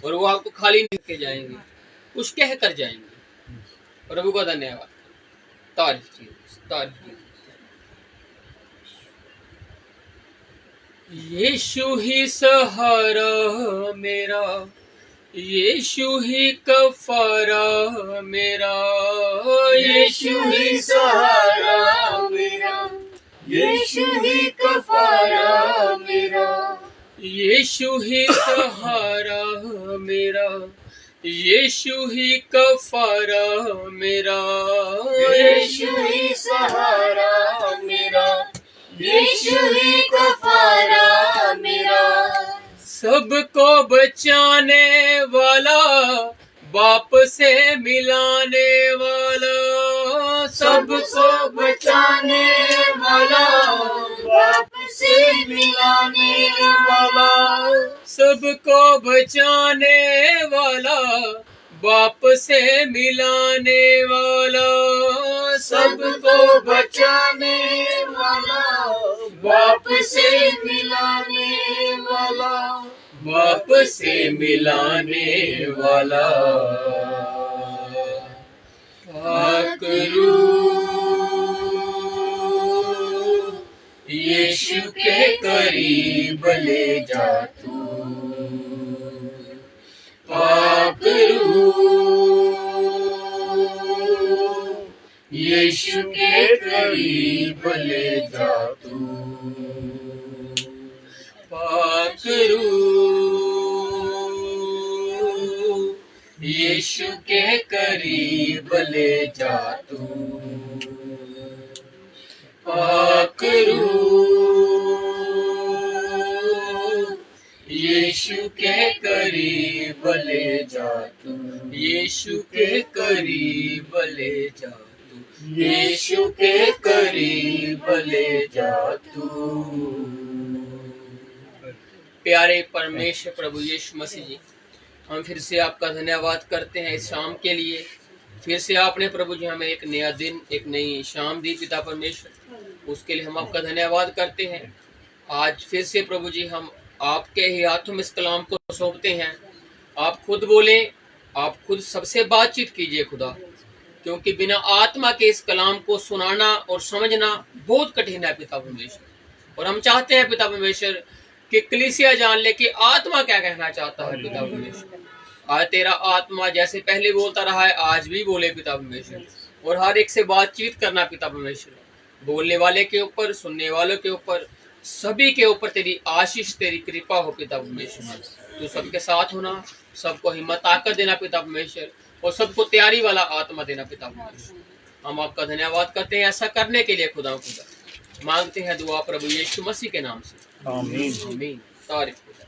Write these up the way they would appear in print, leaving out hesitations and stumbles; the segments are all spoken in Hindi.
और वो आपको खाली नहीं के जाएंगे, कुछ कह कर जाएंगे। प्रभु का धन्यवाद, तारीफ कीजिए, तारीफ कीजिए। यीशु ही सहारा मेरा, यीशु ही कफारा मेरा, यीशु ही सहारा मेरा, यीशु ही कफारा मेरा, यीशु ही सहारा मेरा, यीशु ही कफारा मेरा, यीशु ही सहारा मेरा, यीशु ही कफारा मेरा। सबको बचाने वाला, बाप से मिलाने वाला, सबको बचाने वाला, बाप से मिलाने वाला, सबको बचाने वाला, बाप से मिलाने वाला, सबको बचाने वाला, बाप से मिलाने वाला, बाप से मिलाने वाला। पाक रूह यीशु के करीब ले जा तू, पाक रूह यीशु के करीब ले जा तू, पाक रूह यीशु के करीब ले जा तू, पाक रूह यीशु के करीब ले जा तू, यीशु के करीब ले जा तू, यीशु के करीब ले जा तू। प्यारे परमेश्वर प्रभु यीशु मसीह जी, हम फिर से आपका धन्यवाद करते हैं इस शाम के लिए। फिर से आपने प्रभु जी हमें एक नया दिन, एक नई शाम दी पिता परमेश्वर, उसके लिए हम आपका धन्यवाद करते हैं। आज फिर से प्रभु जी हम आपके ही हाथों में इस कलाम को सौंपते हैं। आप खुद बोलें, आप खुद सबसे बातचीत कीजिए खुदा, क्योंकि बिना आत्मा के इस कलाम को सुनाना और समझना बहुत कठिन है पिता परमेश्वर। और हम चाहते हैं पिता परमेश्वर कि कलीसिया जान ले कि आत्मा क्या कहना चाहता है पिता परमेश्वर। आज तेरा आत्मा जैसे पहले बोलता रहा है, आज भी बोले पिता परमेश्वर, और हर एक से बातचीत करना पिता परमेश्वर। बोलने वाले के ऊपर, सुनने वालों के ऊपर, सभी के ऊपर तेरी आशीष, तेरी कृपा हो पिता परमेश्वर। तू सबके साथ होना, सबको हिम्मत ताकत देना पिता परमेश्वर, और सबको तैयारी वाला आत्मा देना पिता परमेश्वर। हम आपका धन्यवाद करते हैं ऐसा करने के लिए खुदा खुदा। मांगते हैं दुआ प्रभु यीशु मसीह के नाम से, आमीन आमीन। तारीफ खुदा,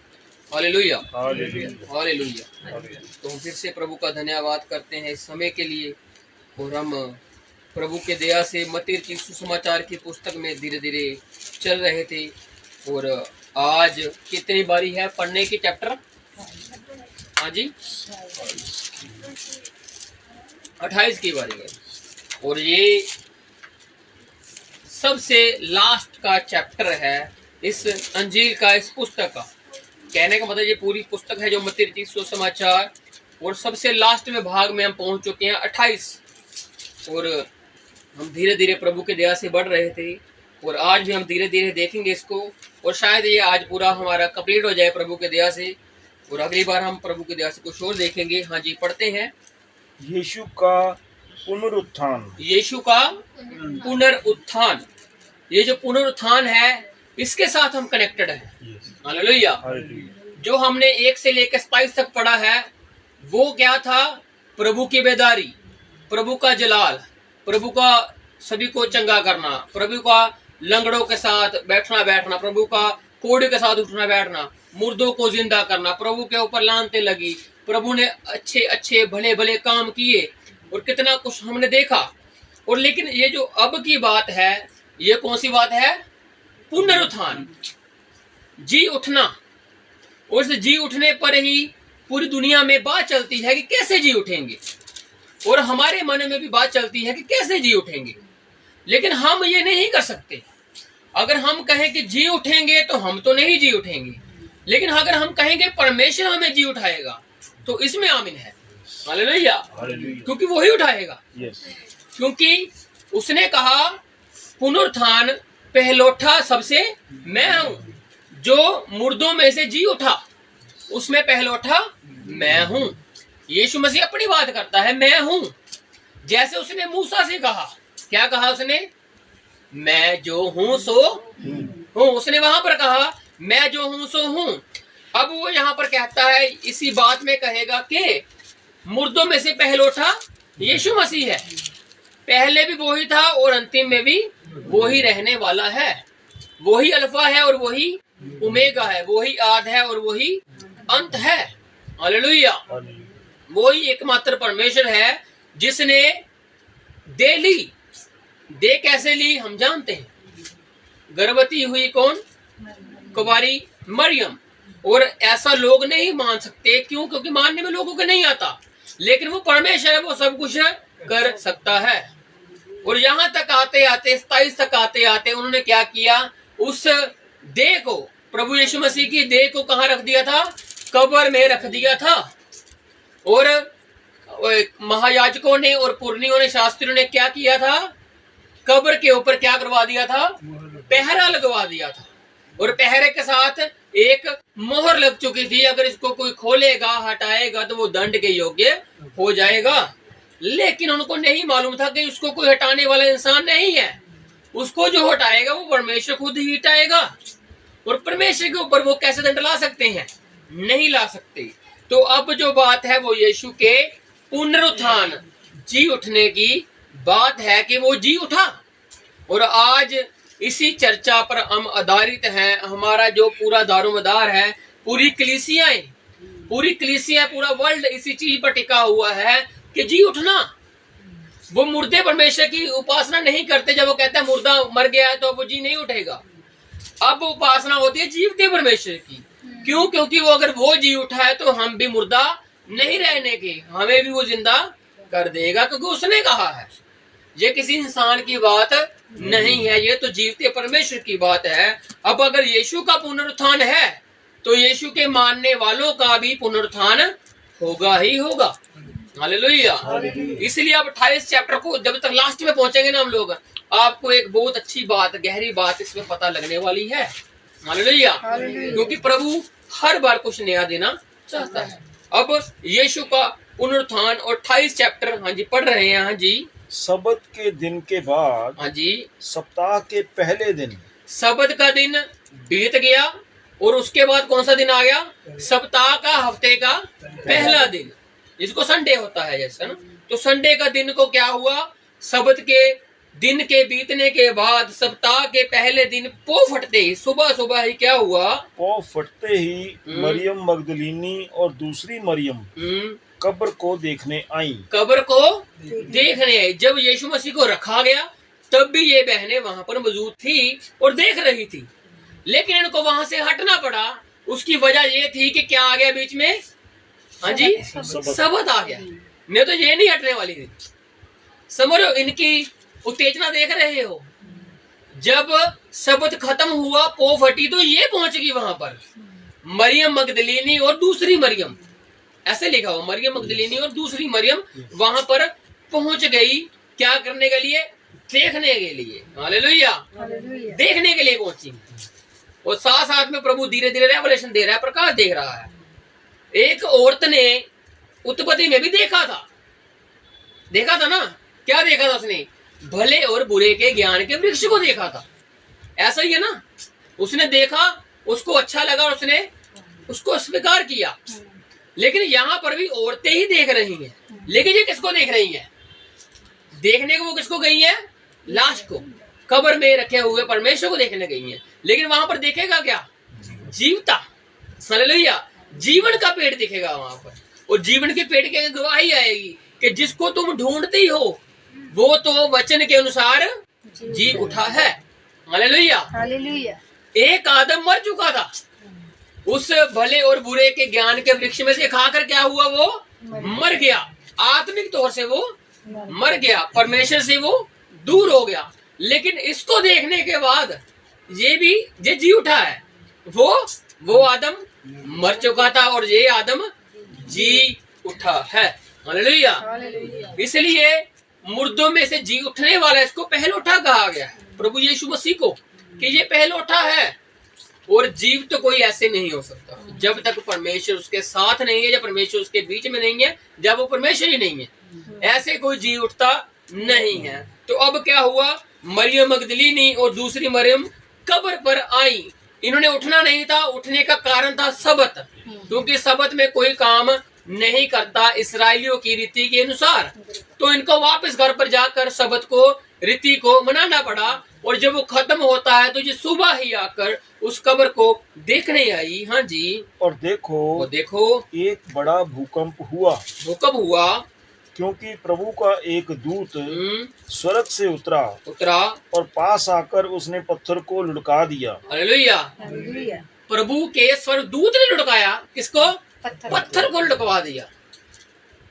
हालेलुया हालेलुया। तो हम फिर से प्रभु का धन्यवाद करते हैं इस समय के लिए। और हम प्रभु के दया से मत्ती की सुसमाचार की पुस्तक में धीरे धीरे चल रहे थे। और आज कितनी बारी है पढ़ने की चैप्टर? हाँ जी, 28 की बारी है। और ये सबसे लास्ट का चैप्टर है इस अंजील का, इस पुस्तक का। कहने का मतलब ये पूरी पुस्तक है जो मत्ती की सुसमाचार, और सबसे लास्ट में भाग में हम पहुंच चुके हैं 28। और हम धीरे धीरे प्रभु के दया से बढ़ रहे थे, और आज भी हम धीरे धीरे देखेंगे इसको, और शायद ये आज पूरा हमारा कंप्लीट हो जाए प्रभु के दया से। और अगली बार हम प्रभु के दया से कुछ और देखेंगे। हाँ जी, पढ़ते हैं। यीशु का पुनरुत्थान। यीशु का पुनरुत्थान। ये जो पुनरुत्थान है इसके साथ हम कनेक्टेड हैं। हालेलुया। जो हमने 1 से लेकर 27 तक पढ़ा है वो क्या था? प्रभु की बेदारी, प्रभु का जलाल, प्रभु का सभी को चंगा करना, प्रभु का लंगड़ों के साथ बैठना, प्रभु का कोड़े के साथ उठना बैठना, मुर्दों को जिंदा करना, प्रभु के ऊपर लानते लगी, प्रभु ने अच्छे अच्छे भले भले काम किए, और कितना कुछ हमने देखा। और लेकिन ये जो अब की बात है, ये कौन सी बात है? पुनरुत्थान, जी उठना। और इस जी उठने पर ही पूरी दुनिया में बात चलती है कि कैसे जी उठेंगे, और हमारे मन में भी बात चलती है कि कैसे जी उठेंगे। लेकिन हम ये नहीं कर सकते। अगर हम कहें कि जी उठेंगे तो हम तो नहीं जी उठेंगे, लेकिन अगर हम कहेंगे परमेश्वर हमें जी उठाएगा, तो इसमें आमीन है। हालेलुया। हालेलुया। क्योंकि वही उठाएगा। यस। क्योंकि उसने कहा पुनरुत्थान पहलौठा सबसे मैं हूं, जो मुर्दों में से जी उठा उसमें पहलौठा मैं हूं। यीशु मसीह अपनी बात करता है, मैं हूं। जैसे उसने मूसा से कहा, क्या कहा उसने? मैं जो हूं सो हूं। उसने वहां पर कहा मैं जो हूं सो हूं। अब वो यहाँ पर कहता है, इसी बात में कहेगा कि मुर्दों में से पहलौठा यीशु मसीह है। पहले भी वही था और अंतिम में भी वही रहने वाला है। वही अल्फा है और वही ओमेगा है, वही आद है और वही अंत है। हालेलुया। वही एकमात्र परमेश्वर है जिसने दे ली। दे कैसे ली हम जानते हैं। गर्भवती हुई कौन? कुंवारी मरियम। और ऐसा लोग नहीं मान सकते, क्यों? क्योंकि मानने में लोगों को नहीं आता, लेकिन वो परमेश्वर है, वो सब कुछ कर सकता है। और यहाँ तक आते आते 27 तक आते आते उन्होंने क्या किया? उस देह को, प्रभु यीशु मसीह की देह को कहाँ रख दिया था? कब्र में रख दिया था। और महायाजकों ने और पुरनियों ने, शास्त्रियों ने क्या किया था? कब्र के ऊपर क्या करवा दिया था? पहरा लगवा दिया था। और पहरे के साथ एक मोहर लग चुकी थी, अगर इसको कोई खोलेगा, हटाएगा तो वो दंड के योग्य हो जाएगा। लेकिन उनको नहीं मालूम था कि उसको कोई हटाने वाला इंसान नहीं है। उसको जो हटाएगा वो परमेश्वर खुद ही हटाएगा। और परमेश्वर के ऊपर वो कैसे दंड ला सकते हैं? नहीं ला सकते। तो अब जो बात है वो यीशु के पुनरुत्थान, जी उठने की बात है कि वो जी उठा। और आज इसी चर्चा पर हम आधारित हैं। हमारा जो पूरा दारोमदार है, पूरी कलीसियाएं, पूरा वर्ल्ड इसी चीज पर टिका हुआ है कि जी उठना। वो मुर्दे परमेश्वर की उपासना नहीं करते। जब वो कहता है मुर्दा मर गया है तो वो जी नहीं उठेगा। अब उपासना होती है जीवते परमेश्वर की। क्यों? क्योंकि वो अगर वो जी उठा है तो हम भी मुर्दा नहीं रहने के, हमें भी वो जिंदा कर देगा, क्योंकि उसने कहा है। ये किसी इंसान की बात नहीं है, ये तो जीवते परमेश्वर की बात है। अब अगर यीशु का पुनरुत्थान है तो यीशु के मानने वालों का भी पुनरुत्थान होगा ही होगा। हालेलुया। इसलिए अब 28 चैप्टर को जब तक लास्ट में पहुंचेंगे ना हम लोग, आपको एक बहुत अच्छी बात, गहरी बात इसमें पता लगने वाली है। हालेलुया। क्योंकि प्रभु हर बार कुछ नया देना चाहता है। अब यीशु का पुनरुत्थान और 28 चैप्टर, हाँ जी, पढ़ रहे हैं। हाँ जी। सबत के दिन के बाद, हाँ जी, सप्ताह के पहले दिन, सबत का दिन बीत गया और उसके बाद कौन सा दिन आ गया? सप्ताह का, हफ्ते का पहला दिन, जिसको संडे होता है जैसे ना। तो संडे का दिन को क्या हुआ? सबत के दिन के बीतने के बाद सप्ताह के पहले दिन पो फटते ही, सुबह सुबह ही क्या हुआ? पौ फटते ही मरियम मगदलीनी और दूसरी मरियम कब्र को देखने आई। कब्र को देखने आई। जब यीशु मसीह को रखा गया तब भी ये बहनें वहां पर मौजूद थी और देख रही थी, लेकिन इनको वहां से हटना पड़ा। उसकी वजह ये थी कि क्या आ गया बीच में? हाँ जी, सबत आ गया। नहीं तो ये नहीं हटने वाली थी। समझो, इनकी उत्तेजना देख रहे हो। जब सबत खत्म हुआ, पो फटी, तो ये पहुंच गई वहां पर, मरियम मगदलीनी और दूसरी मरियम, ऐसे लिखा हुआ, मरियम मगदलीनी और दूसरी मरियम वहां पर पहुंच गई। क्या करने के लिए? देखने के लिए। हालेलुया। देखने के लिए पहुंची। और साथ साथ में प्रभु धीरे धीरे रेवलेशन दे रहा है, प्रकाश देख रहा है। एक औरत ने उत्पत्ति में भी देखा था ना। क्या देखा था उसने? भले और बुरे के ज्ञान के वृक्ष को देखा था। ऐसा ही है ना। उसने देखा, उसको अच्छा लगा, उसने उसको स्वीकार किया। लेकिन यहाँ पर भी औरतें ही देख रही हैं। लेकिन ये किसको देख रही हैं? देखने को वो किसको गई है? लाश को, कब्र में रखे हुए परमेश्वर को देखने गई हैं। लेकिन वहां पर देखेगा क्या? जीवता। हालेलुया। जीवन का पेड़ दिखेगा वहां पर। और जीवन के पेड़ की गवाही आएगी कि जिसको तुम ढूंढती हो वो तो वचन के अनुसार जी उठा है। हालेलुया। हालेलुया। एक आदम मर चुका था, उस भले और बुरे के ज्ञान के वृक्ष में से खाकर क्या हुआ? वो मर गया। आत्मिक तौर से वो मर गया, परमेश्वर से वो दूर हो गया। लेकिन इसको देखने के बाद ये जी उठा है। वो आदम मर चुका था और ये आदम जी उठा है। हालेलुया। इसलिए मुर्दों में से जी उठने वाला, इसको पहलौठा कहा गया है प्रभु यीशु मसीह को, कि ये पहलौठा है। और जीव तो कोई ऐसे नहीं हो सकता जब तक परमेश्वर उसके साथ नहीं है, जब परमेश्वर उसके बीच में नहीं है, जब वो परमेश्वर ही नहीं है, ऐसे कोई जी उठता नहीं है। तो अब क्या हुआ, मरियम मगदलीनी और दूसरी मरियम कब्र पर आई। इन्होंने उठना नहीं था, उठने का कारण था सबत, क्योंकि सबत में कोई काम नहीं करता इस्राएलियों की रीति के अनुसार। तो इनको वापस घर पर जाकर सबत को, रीति को मनाना पड़ा। और जब वो खत्म होता है तो ये सुबह ही आकर उस कब्र को देखने आई। हाँ जी। और देखो एक बड़ा भूकंप हुआ, क्योंकि प्रभु का एक दूत स्वर्ग से उतरा और पास आकर उसने पत्थर को लुढ़का दिया। हालेलुया। प्रभु के स्वर्गदूत ने लुढ़काया, किसको? पत्थर को लुढ़कवा दिया।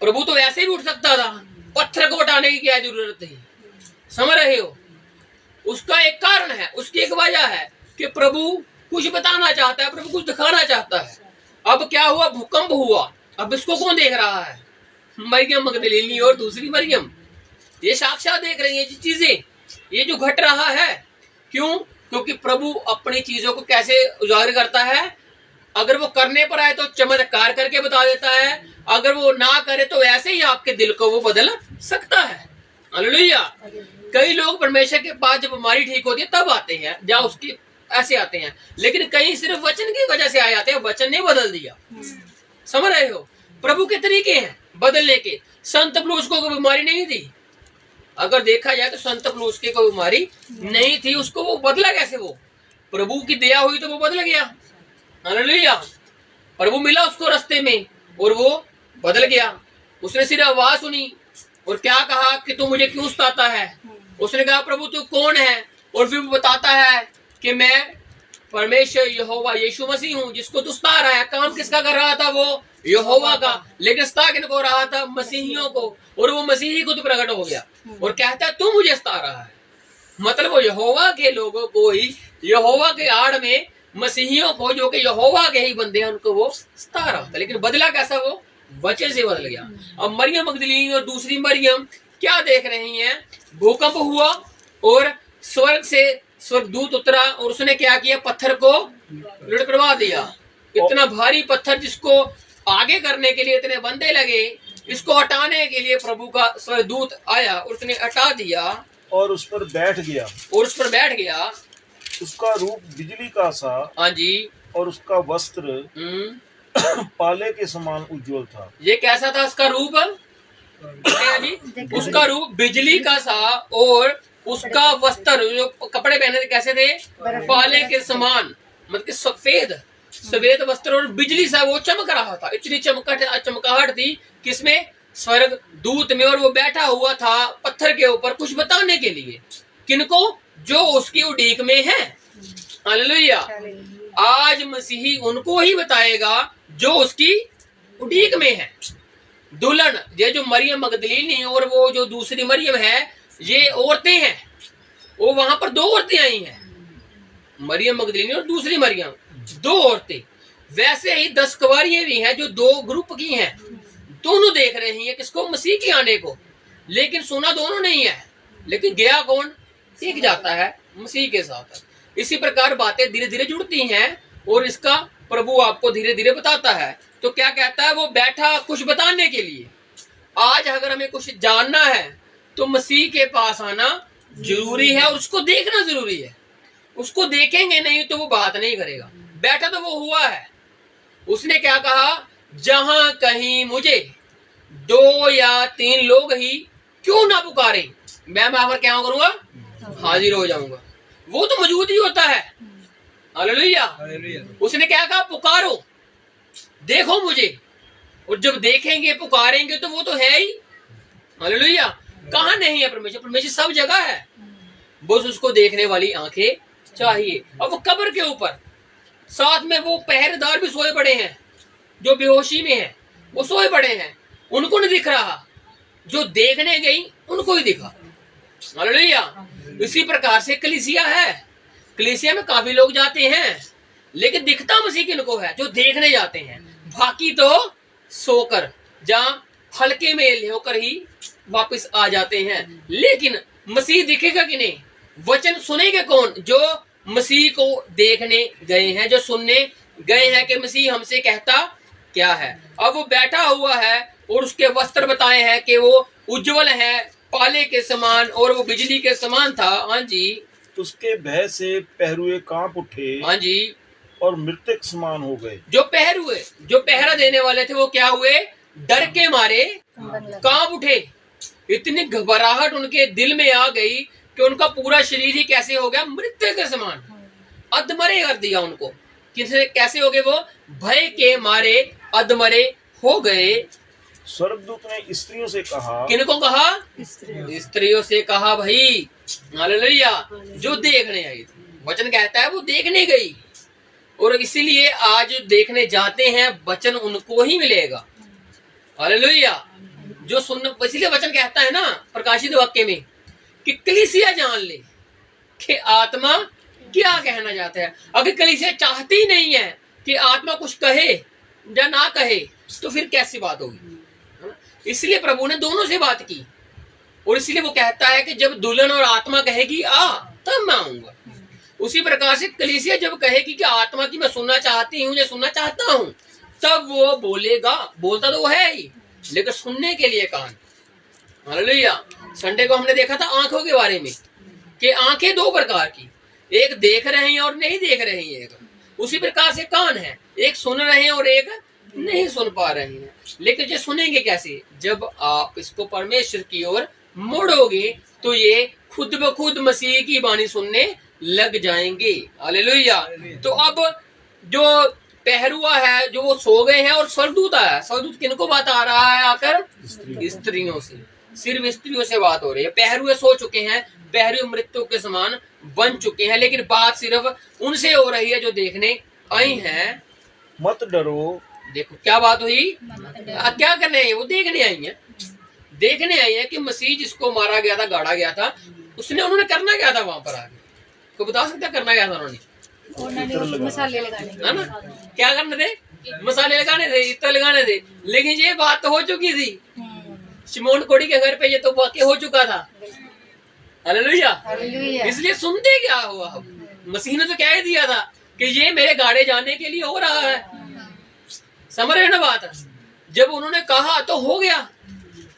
प्रभु तो ऐसे भी उठ सकता था, पत्थर को उठाने की क्या जरूरत थी? समझ रहे हो? उसका एक कारण है, उसकी एक वजह है कि प्रभु कुछ बताना चाहता है, प्रभु कुछ दिखाना चाहता है। अब क्या हुआ, भूकंप हुआ। अब इसको कौन देख रहा है? मरियम मगदलीनी और दूसरी मरियम, ये साक्षात देख रही है चीजें, ये जो घट रहा है। क्यों? क्योंकि प्रभु अपनी चीजों को कैसे उजागर करता है। अगर वो करने पर आए तो चमत्कार करके बता देता है, अगर वो ना करे तो ऐसे ही आपके दिल को वो बदल सकता है। हालेलुया। कई लोग परमेश्वर के पास जब बीमारी ठीक होती है तब आते हैं, जहाँ उसकी ऐसे आते हैं, लेकिन कई सिर्फ वचन की वजह से आ जाते हैं, वचन ने बदल दिया। समझ रहे हो? प्रभु के तरीके हैं बदलने के। संत पौलुस को कोई बीमारी नहीं थी, अगर देखा जाए तो संत पौलुस की कोई बीमारी नहीं थी, उसको वो बदला कैसे? वो प्रभु की दया हुई तो वो बदल गया। हालेलुया। प्रभु मिला उसको रास्ते में और वो बदल गया। उसने सिर्फ आवाज सुनी और क्या कहा कि तू मुझे क्यों सताता है? उसने कहा प्रभु तू कौन है? और फिर बताता है कि मैं परमेश्वर यहोवा यीशु मसीह हूँ, जिसको तू सता रहा है। काम किसका कर रहा था? वो यहोवा का, लेकिन सता किनको रहा था? मसीहियों को। और वो मसीही खुद प्रकट हो गया और कहता है तू मुझे सता रहा है। मतलब वो यहोवा के लोगों को ही, यहोवा के आड़ में मसीहियों को, जो कि यहोवा के ही बंदे हैं, उनको वो सता रहा था। लेकिन बदला कैसा? वो वचन से बदल गया। अब मरियम मगदलीनी और दूसरी मरियम क्या देख रही हैं? भूकंप हुआ और स्वर्ग से स्वर्गदूत उतरा और उसने क्या किया? पत्थर को लुढ़कवा दिया। इतना भारी पत्थर जिसको आगे करने के लिए इतने बंदे लगे, इसको हटाने के लिए प्रभु का स्वर्गदूत आया और उसने हटा दिया और उस पर बैठ गया। उसका रूप बिजली का सा। हाँ जी। और उसका वस्त्र पाले के समान उज्जवल था। ये कैसा था उसका रूप? जी, उसका रूप बिजली का सा और उसका वस्त्र, जो कपड़े पहने थे कैसे थे? पाले के समान, मतलब कि सफेद वस्त्र और बिजली सा वो चमक रहा था। इतनी चमकाहट थी किसमें? स्वर्ग दूत में। और वो बैठा हुआ था पत्थर के ऊपर कुछ बताने के लिए। किनको? जो उसकी उड़ीक में है। हालेलुया। आज मसीही उनको ही बताएगा जो उसकी उड़ीक में है। दुल्हन, ये जो मरियम मगदलीनी और वो जो दूसरी मरियम है, ये औरतें हैं। वो वहां पर दो औरतें आई हैं, मरियम मगदलीनी और दूसरी मरियम, दो औरतें। वैसे ही 10 कुंवारियां भी हैं जो 2 ग्रुप की हैं। दोनों देख रही हैं किसको? मसीह के आने को। लेकिन सुना दोनों नहीं है, लेकिन गया कौन? सीख जाता है मसीह के साथ। इसी प्रकार बातें धीरे धीरे जुड़ती हैं और इसका प्रभु आपको धीरे धीरे बताता है। तो क्या कहता है? वो बैठा कुछ बताने के लिए। आज अगर हमें कुछ जानना है तो मसीह के पास आना जरूरी है और उसको देखना जरूरी है। उसको देखेंगे नहीं तो वो बात नहीं करेगा। बैठा तो वो हुआ है। उसने क्या कहा? जहां कहीं मुझे 2 या 3 लोग ही क्यों ना पुकारे, मैं वहां पर क्या करूंगा? हाजिर हो जाऊंगा। वो तो मौजूद ही होता है। हालेलुया। उसने क्या कहा? पुकारो, देखो मुझे। और जब देखेंगे, पुकारेंगे तो वो तो है ही। हालेलुया। कहाँ नहीं है परमेश्वर? परमेश्वर सब जगह है, बस उसको देखने वाली आंखें चाहिए। अब वो कब्र के ऊपर साथ में वो पहरेदार भी सोए पड़े हैं, जो बेहोशी में है, वो सोए पड़े हैं। उनको नहीं दिख रहा, जो देखने गई उनको ही दिखा। हालेलुया। इसी प्रकार से कलीसिया है। कलीसिया में काफी लोग जाते हैं, लेकिन दिखता मसीह किनको है? जो देखने जाते हैं। बाकी तो सोकर, जहाँ हल्के में होकर ही वापस आ जाते हैं। लेकिन मसीह दिखेगा कि नहीं? वचन सुनेंगे कौन? जो मसीह को देखने गए हैं, जो सुनने गए हैं कि मसीह हमसे कहता क्या है। अब वो बैठा हुआ है और उसके वस्त्र बताए हैं कि वो उज्जवल है, पाले के समान, और वो बिजली के समान था। हाँ जी। उसके भय से पहरुए कांप उठे। हाँ जी। और मृतक समान हो गए। जो पहरुए, जो पहरा देने वाले थे, वो क्या हुए? डर के मारे कांप उठे। इतनी घबराहट उनके दिल में आ गई कि उनका पूरा शरीर ही कैसे हो गया? मृत्यु के समान, अधमरे कर दिया उनको। कैसे हो गए वो? भय के मारे अधमरे हो गए। स्वर्गदूत ने स्त्रियों से कहा। किनको कहा? स्त्रियों से कहा। भाई हालेलुया। जो देखने आई थी, वचन कहता है वो देखने गई, और इसीलिए आज देखने जाते हैं, वचन उनको ही मिलेगा। हालेलुया। जो सुन, इसलिए वचन कहता है ना प्रकाशित वाक्य में कि कलीसिया जान ले कि आत्मा क्या कहना चाहता है। अगर कलीसिया चाहती नहीं है कि आत्मा कुछ कहे या ना कहे, तो फिर कैसी बात होगी? इसलिए प्रभु ने दोनों से बात की, और इसलिए वो कहता है कि जब दुल्हन और आत्मा कहेगी आ, तब मैं आऊंगा। उसी प्रकार से कलीसिया जब कहेगी कि आत्मा की मैं सुनना चाहती हूँ या सुनना चाहता हूँ, तब वो बोलेगा। बोलता तो वो है ही, लेकिन सुनने के लिए कान। हालेलुया। संडे को हमने देखा था आंखों के बारे में कि आंखें दो प्रकार की, एक देख रहे हैं और नहीं देख रहे हैं। उसी प्रकार से कान है, एक सुन रहे हैं और एक नहीं सुन पा रहे हैं। लेकिन ये सुनेंगे कैसे? जब आप इसको परमेश्वर की ओर मोड़ोगे, तो ये खुद ब खुद मसीह की वाणी सुनने लग जाएंगे। हालेलुया। तो अब जो पहरुआ है, जो वो सो गए हैं, और स्वर्गदूत आया। स्वर्गदूत किनको बात आ रहा है? आकर स्त्रियों से, सिर्फ स्त्रियों से बात हो रही है। पहरुए सो चुके हैं, पहरुए मृत्यु के समान बन चुके हैं, लेकिन बात सिर्फ उनसे हो रही है जो देखने आई हैं। मत डरो। देखो क्या बात हुई। क्या करने आई है? वो देखने आई है। देखने आई है कि मसीह जिसको मारा गया था, गाड़ा गया था, उन्होंने करना क्या था वहां पर आगे? तो बता सकते करना क्या था उन्होंने? मसाले लगाने, है ना? क्या करने थे? मसाले लगाने थे, इत्र लगाने थे। लेकिन ये बात तो हो चुकी थी। शिमोन कोड़ी के घर पे ये तो वाकई हो चुका था। हालेलुया। इसलिए सुनते क्या हुआ? मसीह ने तो कह ही दिया था कि ये मेरे गाड़े जाने के लिए हो रहा है। समझ रहे ना बात? जब उन्होंने कहा तो हो गया,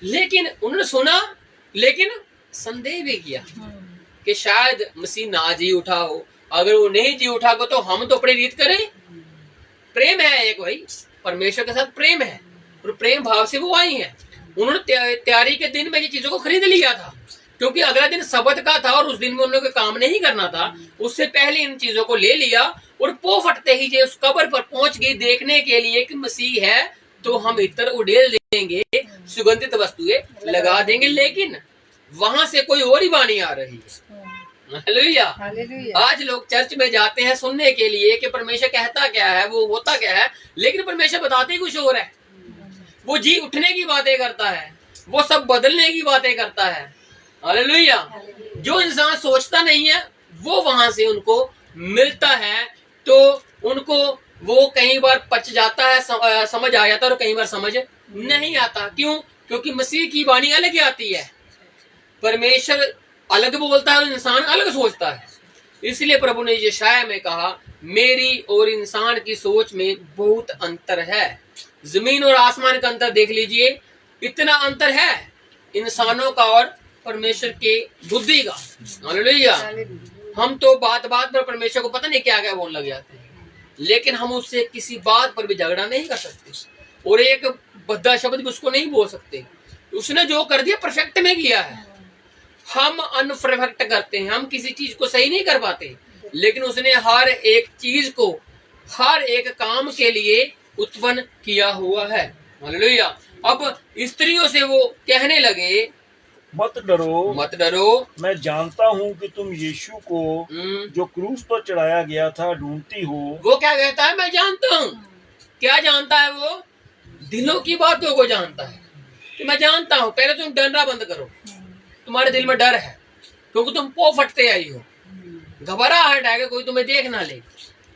लेकिन उन्होंने सुना, लेकिन संदेह भी किया कि शायद मसीह ना जी उठा हो। अगर वो नहीं जी उठा को, तो हम तो अपनी रीत करें। प्रेम है एक, भाई परमेश्वर के साथ प्रेम है, और प्रेम भाव से वो आई है। उन्होंने तैयारी के दिन में ये चीजों को खरीद लिया था, क्योंकि अगला दिन सबत का था और उस दिन में उन्होंने काम नहीं करना था। उससे पहले इन चीजों को ले लिया, और पो फटते ही जे उस कब्र पर पहुंच गई देखने के लिए कि मसीह है, तो हम इत्र उड़ेल देंगे, सुगंधित वस्तुएं लगा देंगे। लेकिन वहां से कोई और ही वाणी आ रही है। हालेलुया। आज लोग चर्च में जाते हैं सुनने के लिए कि परमेश्वर कहता क्या है, वो होता क्या है, लेकिन परमेश्वर बताते ही कुछ और है। वो जी उठने की बातें करता है, वो सब बदलने की बातें करता है। हालेलुया। जो इंसान सोचता नहीं है, वो वहां से उनको मिलता है, तो उनको वो कई बार पच जाता है, समझ आ जाता है, और कई बार समझ नहीं आता। क्यों? क्योंकि मसीह की वाणी अलग आती है। परमेश्वर अलग बोलता है और इंसान अलग सोचता है। इसलिए प्रभु ने यशायाह में कहा, मेरी और इंसान की सोच में बहुत अंतर है। जमीन और आसमान का अंतर देख लीजिए, इतना अंतर है इंसानों का और परमेश्वर के बुद्धि का। हालेलुया। हम तो बात बात पर परमेश्वर को पता नहीं क्या क्या बोलने लग जाते हैं, लेकिन हम उससे किसी बात पर भी झगड़ा नहीं कर सकते, और एक भद्दा शब्द भी उसको नहीं बोल सकते। उसने जो कर दिया परफेक्ट में किया है। हम अनपरफेक्ट करते हैं, हम किसी चीज को सही नहीं कर पाते, लेकिन उसने हर एक चीज को हर एक काम के लिए उत्पन्न किया हुआ है। हालेलुया। अब स्त्रियों से वो कहने लगे, मत डरो, मत डरो, मैं जानता हूँ कि तुम यीशु को जो क्रूस पर चढ़ाया गया था ढूंढती हो। वो क्या कहता है? मैं जानता हूँ। क्या जानता है? वो दिलों की बातों को जानता है कि मैं जानता हूँ। पहले तुम डरना बंद करो, तुम्हारे दिल में डर है, क्योंकि तुम पो फटते आई हो, घबराहट है कि कोई तुम्हें देख ना ले।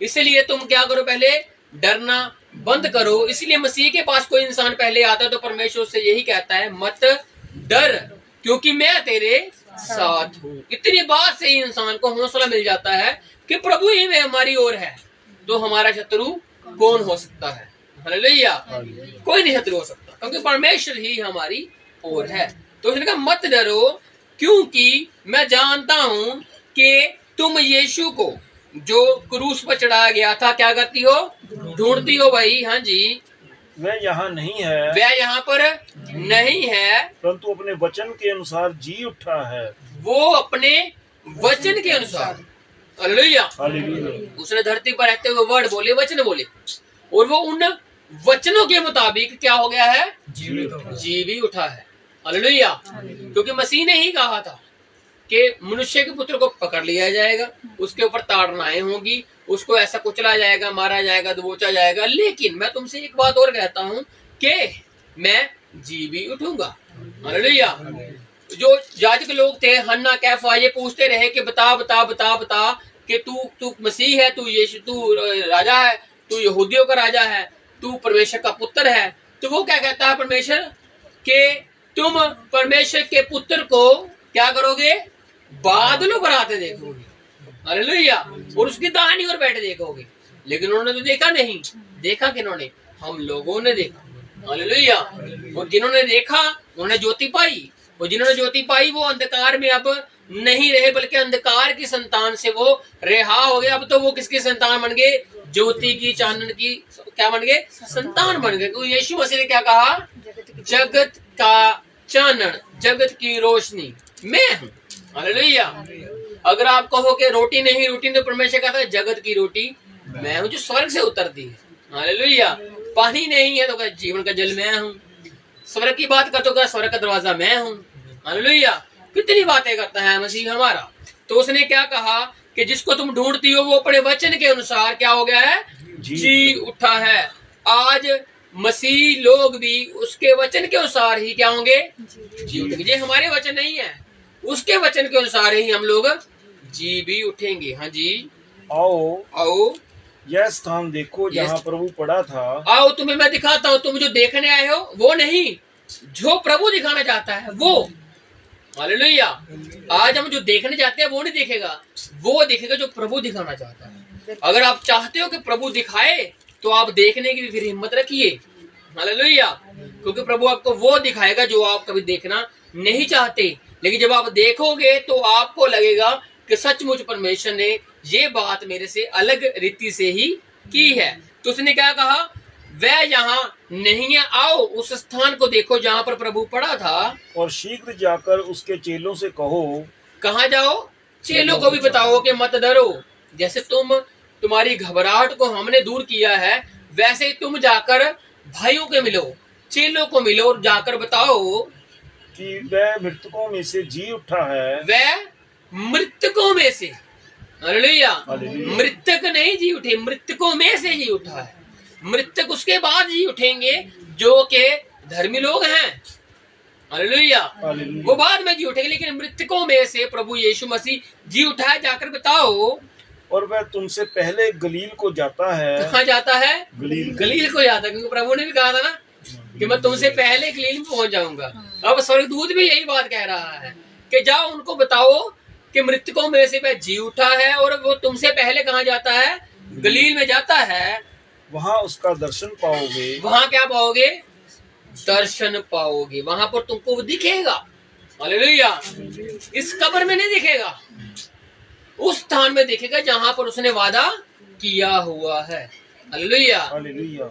इसलिए तुम क्या करो? पहले डरना बंद करो। इसलिए मसीह के पास कोई इंसान पहले आता है तो परमेश्वर से यही कहता है, मत डर क्योंकि मैं तेरे साथ हूँ। इतनी बात से ही इंसान को हौसला मिल जाता है कि प्रभु ही में हमारी ओर है, तो हमारा शत्रु कौन हो सकता है। हालेलुया। कोई नहीं शत्रु हो सकता क्योंकि परमेश्वर ही हमारी ओर है। तो उसने कहा मत डरो क्योंकि मैं जानता हूं कि तुम यीशु को जो क्रूस पर चढ़ाया गया था क्या करती हो, ढूंढती हो भाई। हाँ जी, वह यहाँ नहीं है, वह यहाँ पर नहीं है, परंतु अपने वचन के अनुसार जी उठा है। वो अपने वचन के अनुसार। हालेलुया। हालेलुया। उसने धरती पर रहते हुए वर्ड बोले, वचन बोले, और वो उन वचनों के मुताबिक क्या हो गया है, जी भी उठा है। हालेलुया। क्योंकि मसीह ने ही कहा था कि मनुष्य के पुत्र को पकड़ लिया जाएगा, उसके ऊपर ताड़नाएं होंगी, उसको ऐसा कुचला जाएगा, मारा जाएगा, दबोचा जाएगा, लेकिन मैं तुमसे एक बात और कहता हूं कि मैं जी भी उठूंगा। हालेलुया। जो याजक लोग थे, हन्ना कैफा, ये पूछते रहे कि बता बता बता बता कि तू मसीह है, तू यीशु, तू राजा है, तू यहूदियों का राजा है, तू परमेश्वर का पुत्र है। तो वो क्या कहता है परमेश्वर कि तुम परमेश्वर के पुत्र को क्या करोगे, बादलों पर आते देखोगे। हालेलुया। और उसकी दाहिनी ओर बैठे देखोगे। लेकिन उन्होंने तो देखा नहीं। देखा किन्होंने, हम लोगों ने देखा। हालेलुया। और जिन्होंने देखा उन्होंने ज्योति पाई, और जिन्होंने ज्योति पाई वो अंधकार में अब नहीं रहे, बल्कि अंधकार की संतान से वो रिहा हो गए। अब तो वो किसकी संतान बन गए, ज्योति की, चानन की, क्या बन गए, संतान बन गए। क्योंकि यीशु मसीह ने क्या कहा, जगत का चानन, जगत की रोशनी मैं हूँ। हालेलुया। अगर आप कहो कि रोटी नहीं, रोटी तो परमेश्वर कहता है जगत की रोटी मैं हूँ जो स्वर्ग से उतरती है। हालेलुया। पानी नहीं है तो क्या, जीवन का जल मैं हूँ। स्वर्ग की बात करते हो, स्वर्ग का दरवाजा मैं हूँ। हालेलुया। कितनी बातें करता है मसीह हमारा। तो उसने क्या कहा कि जिसको तुम ढूंढती हो वो अपने वचन के अनुसार क्या हो गया है, जी उठा है। आज मसीह लोग भी उसके वचन के अनुसार ही क्या होंगे, जी उठेंगे। ये हमारे वचन नहीं है, उसके वचन के अनुसार ही हम लोग जी भी उठेंगे। हाँ जी। आओ आओ यह स्थान देखो जहाँ प्रभु पड़ा था। आओ तुम्हें मैं दिखाता हूँ। तुम जो देखने आए हो वो नहीं, जो प्रभु दिखाना चाहता है वो। हालेलुया। आज हम जो देखने जाते हैं वो नहीं दिखेगा, वो दिखेगा जो प्रभु दिखाना चाहता है। अगर आप चाहते हो कि प्रभु दिखाए तो आप देखने की भी फिर हिम्मत रखिए। हालेलुया। क्योंकि प्रभु आपको वो दिखाएगा जो आप कभी देखना नहीं चाहते। लेकिन जब आप देखोगे तो आपको लगेगा कि सचमुच परमेश्वर ने ये बात मेरे से अलग रीति से ही की है। तो उसने क्या कहा, वह यहाँ नहीं है, आओ उस स्थान को देखो जहाँ पर प्रभु पड़ा था, और शीघ्र जाकर उसके चेलों से कहो। कहाँ जाओ, चेलों को भी बताओ कि मत डरो। जैसे तुम्हारी घबराहट को हमने दूर किया है, वैसे ही तुम जाकर भाइयों के मिलो, चेलों को मिलो और जाकर बताओ कि वह मृतकों में से जी उठा है। वह मृतकों में से, हालेलुया, मृतक नहीं जी उठे, मृतकों में से जी उठा है। मृतक उसके बाद जी उठेंगे जो के धर्मी लोग हैं। हालेलुया। वो बाद में जी उठेंगे, लेकिन मृतकों में से प्रभु यीशु मसीह जी उठा है। जाकर बताओ। और वह तुमसे पहले गलील को जाता है। कहाँ जाता है, गलील को जाता है। क्योंकि प्रभु ने भी कहा था ना कि मैं तुमसे पहले गलील में पहुंच जाऊंगा। अब स्वर्गदूत भी यही बात कह रहा है कि जाओ उनको बताओ कि मृतकों में से वह जी उठा है और वो तुमसे पहले कहाँ जाता है, गलील में जाता है। वहाँ उसका दर्शन पाओगे। वहाँ क्या पाओगे, दर्शन पाओगे। वहां पर तुमको वो दिखेगा। हालेलुया। इस कब्र में नहीं दिखेगा, उस स्थान में दिखेगा जहां पर उसने वादा किया हुआ है। हालेलुया।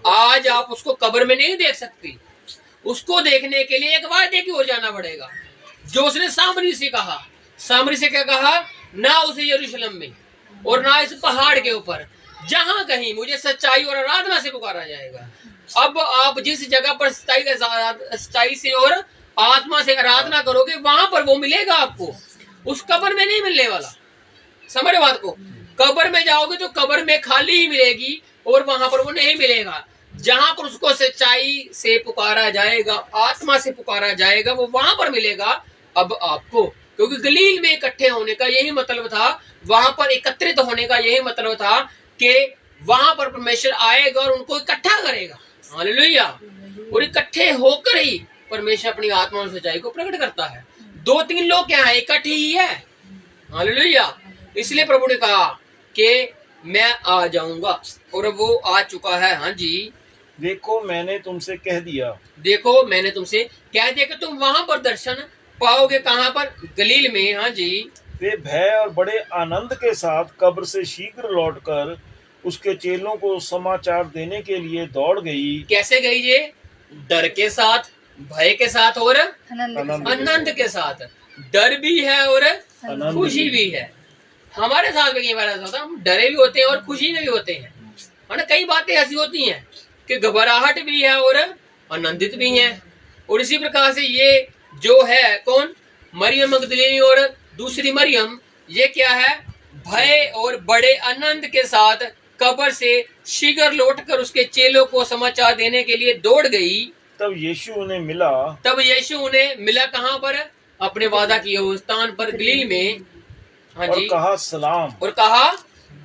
आज आप उसको कब्र में नहीं देख सकती, उसको देखने के लिए एक वादे की ओर जाना पड़ेगा। जो उसने सामरी से कहा, सामरी से क्या कहा, ना उसे यरूशलेम में और ना इस पहाड़ के ऊपर, जहां कहीं मुझे सच्चाई और आराधना से पुकारा जाएगा। अब आप जिस जगह पर सच्चाई से और आत्मा से आराधना करोगे वहां पर वो मिलेगा आपको, उस कब्र में नहीं मिलने वाला। समझ बात को, कब्र में जाओगे तो कब्र में खाली ही मिलेगी और वहां पर वो नहीं मिलेगा। जहां पर उसको सच्चाई से पुकारा जाएगा, आत्मा से पुकारा जाएगा, वो वहां पर मिलेगा अब आपको। क्योंकि गलील में इकट्ठे होने का यही मतलब था, वहां पर एकत्रित होने का यही मतलब था कि वहां पर परमेश्वर आएगा और उनको इकट्ठा करेगा। हालेलुया। और इकट्ठे होकर ही परमेश्वर अपनी आत्मा और सच्चाई को प्रकट करता है। 2-3 लोग क्या है, इकट्ठे ही है। हालेलुया। इसलिए प्रभु ने कहा कि मैं आ जाऊंगा, और वो आ चुका है। हाँ जी। देखो मैंने तुमसे कह दिया, देखो मैंने तुमसे कह दिया कि तुम वहां पर दर्शन पाओगे। कहाँ पर? गलील में। हाँ जी। वे भय और बड़े आनंद के साथ कब्र से शीघ्र लौटकर उसके चेलों को समाचार देने के लिए दौड़ गई। कैसे गई ये? डर के साथ, भय के साथ और आनंद आनंद के साथ। डर भी है और आनंद खुशी भी है। हमारे साथ में कई बार ऐसा होता है, हम डरे भी होते हैं और खुशी में भी होते हैं। है ना? कई बातें ऐसी होती हैं कि घबराहट भी है और आनंदित भी है। और इसी प्रकार से ये जो है कौन, मरियम मगदलीनी और दूसरी मरियम, ये क्या है? भय और बड़े आनंद के साथ कब्र से शीघ्र लौटकर उसके चेलों को समाचार देने के लिए दौड़ गई। तब यीशु उन्हें मिला। तब यीशु उन्हें मिला। कहाँ पर? अपने वादा किए हुए स्थान पर, गलील में। हाँ और जी। कहा सलाम। और कहा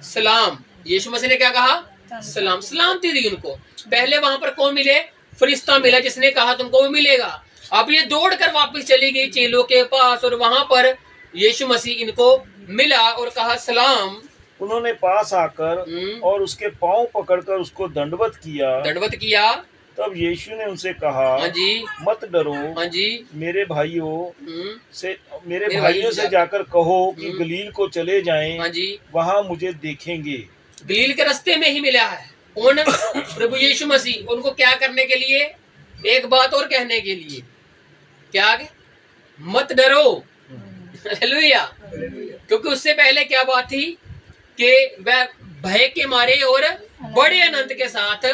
सलाम। यीशु मसीह ने क्या कहा? सलाम। सलामती दी उनको। पहले वहां पर कौन मिले? फरिश्ता मिला, जिसने कहा तुमको भी मिलेगा। अब ये दौड़कर वापस चली गई चेलों के पास, और वहां पर यीशु मसीह इनको मिला और कहा सलाम। उन्होंने पास आकर और उसके पांव पकड़कर उसको दंडवत किया। दंडवत किया। तब यीशु ने उनसे कहा, हाँ जी। मत डरो। हाँ जी। मेरे भाइयों से से जाकर कहो कि गलील को चले जाएं। हाँ जी। वहां मुझे देखेंगे। गलील के रास्ते में ही मिला है। कौन? प्रभु यीशु मसीह। उनको क्या करने के लिए? एक बात और कहने के लिए। क्या आगे? मत डरो। हालेलुया। क्योंकि उससे पहले क्या बात थी कि वह भय के मारे और बड़े आनंद के साथ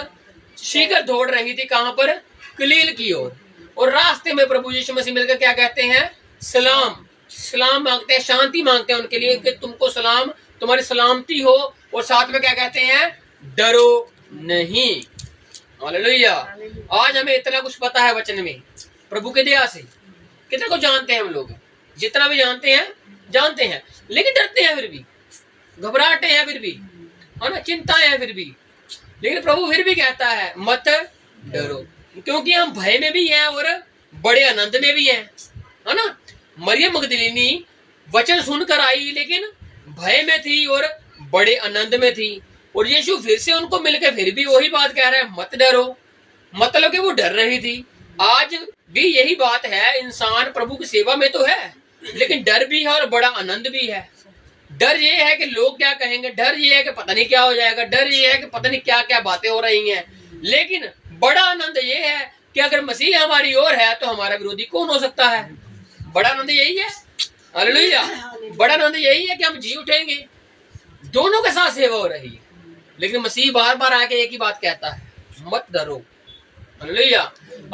शीघ्र दौड़ रही थी। कहां पर? गलील की ओर। और रास्ते में प्रभु यीशु मसीह मिलकर क्या कहते हैं? सलाम। सलाम मांगते हैं, शांति मांगते हैं उनके लिए कि तुमको सलाम, तुम्हारी सलामती हो। और साथ में क्या कहते हैं? डरो नहीं। हालेलुया। आज हमें इतना कुछ पता है वचन में, प्रभु के दया से। कितना कुछ जानते हैं हम लोग, जितना भी जानते हैं, लेकिन डरते हैं फिर भी, घबराहटे हैं फिर भी, है ना, चिंताएं हैं फिर भी। लेकिन प्रभु फिर भी कहता है मत डरो, क्योंकि हम भय में भी हैं और बड़े आनंद में भी हैं। है ना? मरियम मगदलीनी वचन सुनकर आई, लेकिन भय में थी और बड़े आनंद में थी। और यीशु फिर से उनको मिलकर फिर भी वही बात कह रहा है, मत डरो। मतलब कि वो डर रही थी। आज भी यही बात है। इंसान प्रभु की सेवा में तो है, लेकिन डर भी है और बड़ा आनंद भी है। डर ये है कि लोग क्या कहेंगे, डर ये है कि पता नहीं क्या हो जाएगा, डर ये है कि पता नहीं क्या क्या बातें हो रही हैं। लेकिन बड़ा आनंद ये है कि अगर मसीह हमारी ओर है तो हमारा विरोधी कौन हो सकता है? बड़ा आनंद यही है। हालेलुया। बड़ा आनंद यही है कि हम जी उठेंगे। दोनों के साथ सेवा हो रही है, लेकिन मसीह बार बार आके एक ही बात कहता है, मत डरो। हालेलुया।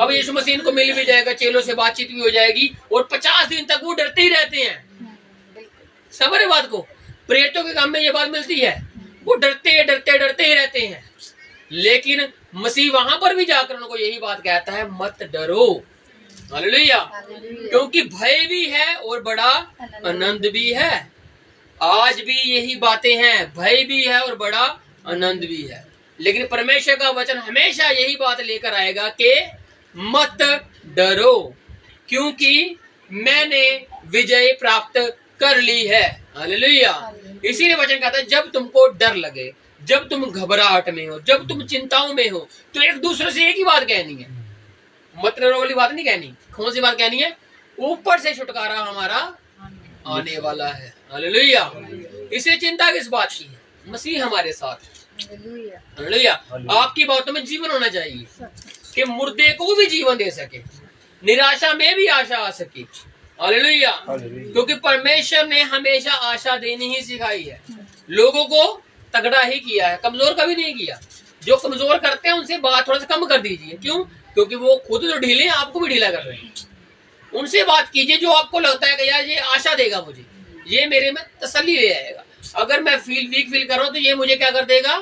अब यीशु मसीह इनको मिल भी जाएगा, चेलों से बातचीत भी हो जाएगी, और 50 दिन तक वो डरते ही रहते हैं। समझ बात को? प्रेरितों के काम में ये बात मिलती है, वो डरते ही रहते हैं। लेकिन मसीह वहां पर भी जाकर उनको यही बात कहता है, मत डरो। हालेलुया। क्योंकि भय भी है और बड़ा आनंद भी है। आज भी यही बातें हैं, भय भी है और बड़ा आनंद भी है। लेकिन परमेश्वर का वचन हमेशा यही बात लेकर आएगा कि मत डरो, क्योंकि मैंने विजय प्राप्त कर ली है। हालेलुया। इसीलिए वचन कहता है, जब तुमको डर लगे, जब तुम घबराहट में हो, जब तुम चिंताओं में हो, तो एक दूसरे से एक ही बात कहनी है, मत डरो वाली बात नहीं कहनी। कौन सी बात कहनी है? ऊपर से छुटकारा हमारा आने वाला है। हालेलुया। इसलिए चिंता किस बात की है? मसीह हमारे साथ है। हालेलुया। आपकी बातों में जीवन होना चाहिए कि मुर्दे को भी जीवन दे सके, निराशा में भी आशा आ सके। हालेलुया। क्योंकि परमेश्वर ने हमेशा आशा देनी ही सिखाई है, लोगों को तगड़ा ही किया है, कमजोर कभी नहीं किया। जो कमजोर करते हैं उनसे बात थोड़ा सा कम कर दीजिए। क्यों? क्योंकि वो खुद तो ढीले हैं, आपको भी ढीला कर रहे हैं। उनसे बात कीजिए जो आपको लगता है कि यार ये आशा देगा मुझे, ये मेरे में तसल्ली ले आएगा। अगर मैं वीक फील कर रहा हूँ तो ये मुझे क्या कर देगा?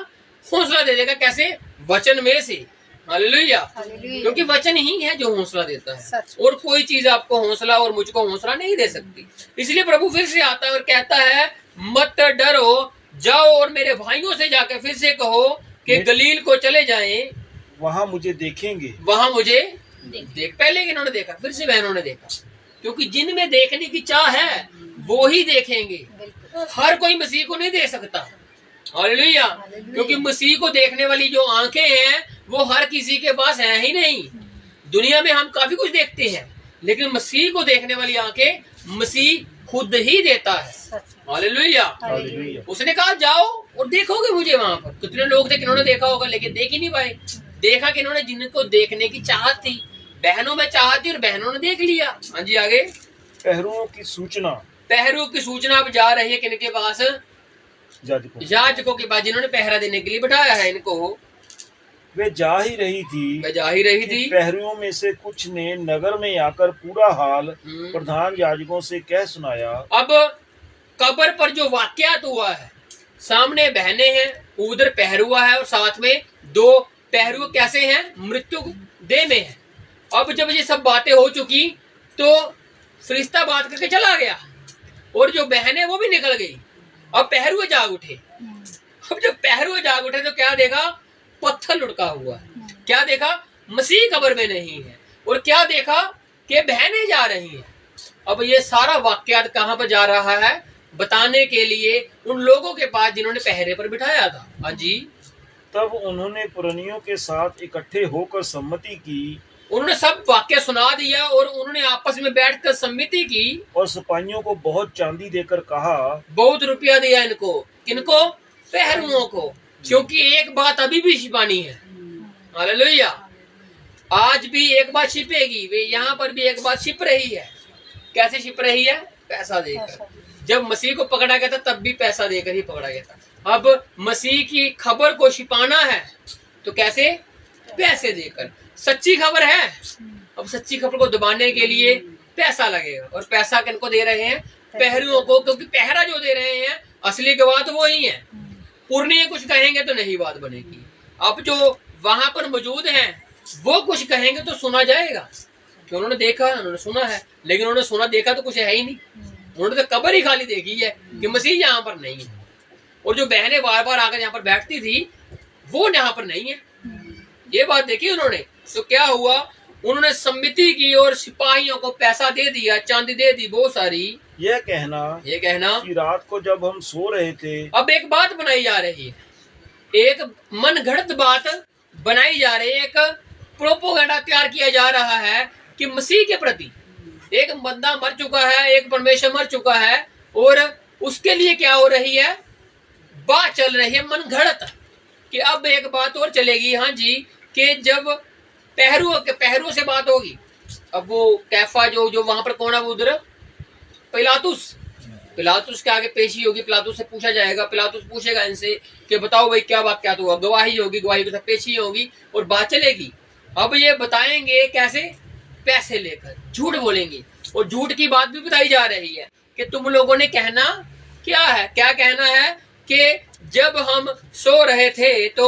हौसला दे देगा। कैसे? वचन में से। हालेलुया। क्योंकि वचन ही है जो हौसला देता है, और कोई चीज आपको हौसला और मुझको हौसला नहीं दे सकती। इसलिए प्रभु फिर से आता है और कहता है, मत डरो, जाओ और मेरे भाइयों से जाकर फिर से कहो कि गलील को चले जाएं, वहां मुझे देखेंगे। वहां मुझे देख। पहले इन्होंने देखा, फिर से बहनों ने देखा, क्योंकि जिनमें देखने की चाह है वो ही देखेंगे। हर कोई मसीह को नहीं देख सकता। हालेलुया। क्योंकि मसीह को देखने वाली जो आंखें हैं वो हर किसी के पास है ही नहीं। दुनिया में हम काफी कुछ देखते हैं, लेकिन मसीह को देखने वाली आंखें मसीह खुद ही देता है। हालेलुया। उसने कहा जाओ और देखोगे मुझे वहां पर। कितने लोग थे किन्होंने देखा होगा, लेकिन देख ही नहीं पाए। देखा कि इन्होंने जिनको देखने की चाहत थी, बहनों में चाहत थी, और बहनों ने देख लिया। हाँ जी, आगे। पहरुओं की सूचना, पहरुओं की सूचना अब जा रही है किनके पास? याजकों के पास, जिन्होंने पहरा देने के लिए बिठाया है इनको। वे जा ही रही थी, पहरुओं में से कुछ ने नगर में आकर पूरा हाल प्रधान याजकों से कह सुनाया। अब कब्र पर जो वाकयात हुआ है, सामने बहनें हैं, उधर पहरुआ है, और साथ में दो पहरु कैसे हैं? मृत्यु देह में है। अब जब ये सब बातें हो चुकी तो फरिश्ता बात करके चला गया, और जो बहनें वो भी निकल गई। अब पहरुए जाग उठे। अब जब पहरुए जाग उठे तो क्या देखा? पत्थर लुढ़का हुआ है। क्या देखा? मसीह कब्र में नहीं है। और क्या देखा? कि बहनें जा रही हैं। अब ये सारा वाकयात कहाँ पर जा रहा है? बताने के लिए उन लोगों के पास जिन्होंने पहरे पर बिठाया था। हाँ जी। तब उन्होंने पुरनियों के साथ इकट्ठे होकर सम्मति की। उन्होंने सब वाक्य सुना दिया और उन्होंने आपस में बैठकर सम्मति की, और सिपाहियों को बहुत चांदी देकर कहा, बहुत रुपया दिया इनको। किनको? पहरुओं को। क्योंकि एक बात अभी भी छिपानी है। हालेलुया। आज भी एक बात छिपेगी। वे यहाँ पर भी एक बात छिप रही है। कैसे छिप रही है? पैसा देकर। जब मसीह को पकड़ा गया था तब भी पैसा देकर ही पकड़ा गया था। अब मसीह की खबर को छिपाना है तो कैसे? पैसे देकर। सच्ची खबर है, अब सच्ची खबर को दबाने के लिए पैसा लगेगा। और पैसा किनको दे रहे हैं? पहरुओं को। क्योंकि पहरा जो दे रहे हैं असली गवाह तो वो ही है। पुरनिये कुछ कहेंगे तो नहीं बात बनेगी। अब जो वहां पर मौजूद हैं वो कुछ कहेंगे तो सुना जाएगा, कि उन्होंने देखा, उन्होंने सुना है। लेकिन उन्होंने सुना देखा तो कुछ है ही नहीं। उन्होंने तो कब्र ही खाली देखी है कि मसीह यहाँ पर नहीं है। और जो बहनें बार बार आकर यहाँ पर बैठती थी वो यहाँ पर नहीं है। ये बात देखी उन्होंने। तो क्या हुआ? उन्होंने सम्मति की और सिपाहियों को पैसा दे दिया, चांदी दे दी बहुत सारी। ये कहना कि रात को जब हम सो रहे थे। अब एक बात बनाई जा रही है, एक मन घड़त बात बनाई जा रही है, एक प्रोपोगंडा तैयार किया जा रहा है कि मसीह के प्रति एक बंदा मर चुका है, एक परमेश्वर मर चुका है, और उसके लिए क्या हो रही है? बात चल रही है मन घड़त कि अब एक बात और चलेगी। हाँ जी, कि जब पहरुओं से बात होगी। अब वो कैफा जो वहां पर कौन है? उधर पिलातुस के आगे पेशी होगी। पिलातुस से पूछा जाएगा। पिलातुस पूछेगा इनसे कि बताओ भाई क्या वाकया हुआ। गवाही होगी, गवाही के साथ पेशी होगी और बात चलेगी। अब ये बताएंगे कैसे? पैसे लेकर झूठ बोलेंगे। और झूठ की बात भी बताई जा रही है कि तुम लोगों ने कहना क्या है? क्या कहना है? कि जब हम सो रहे थे तो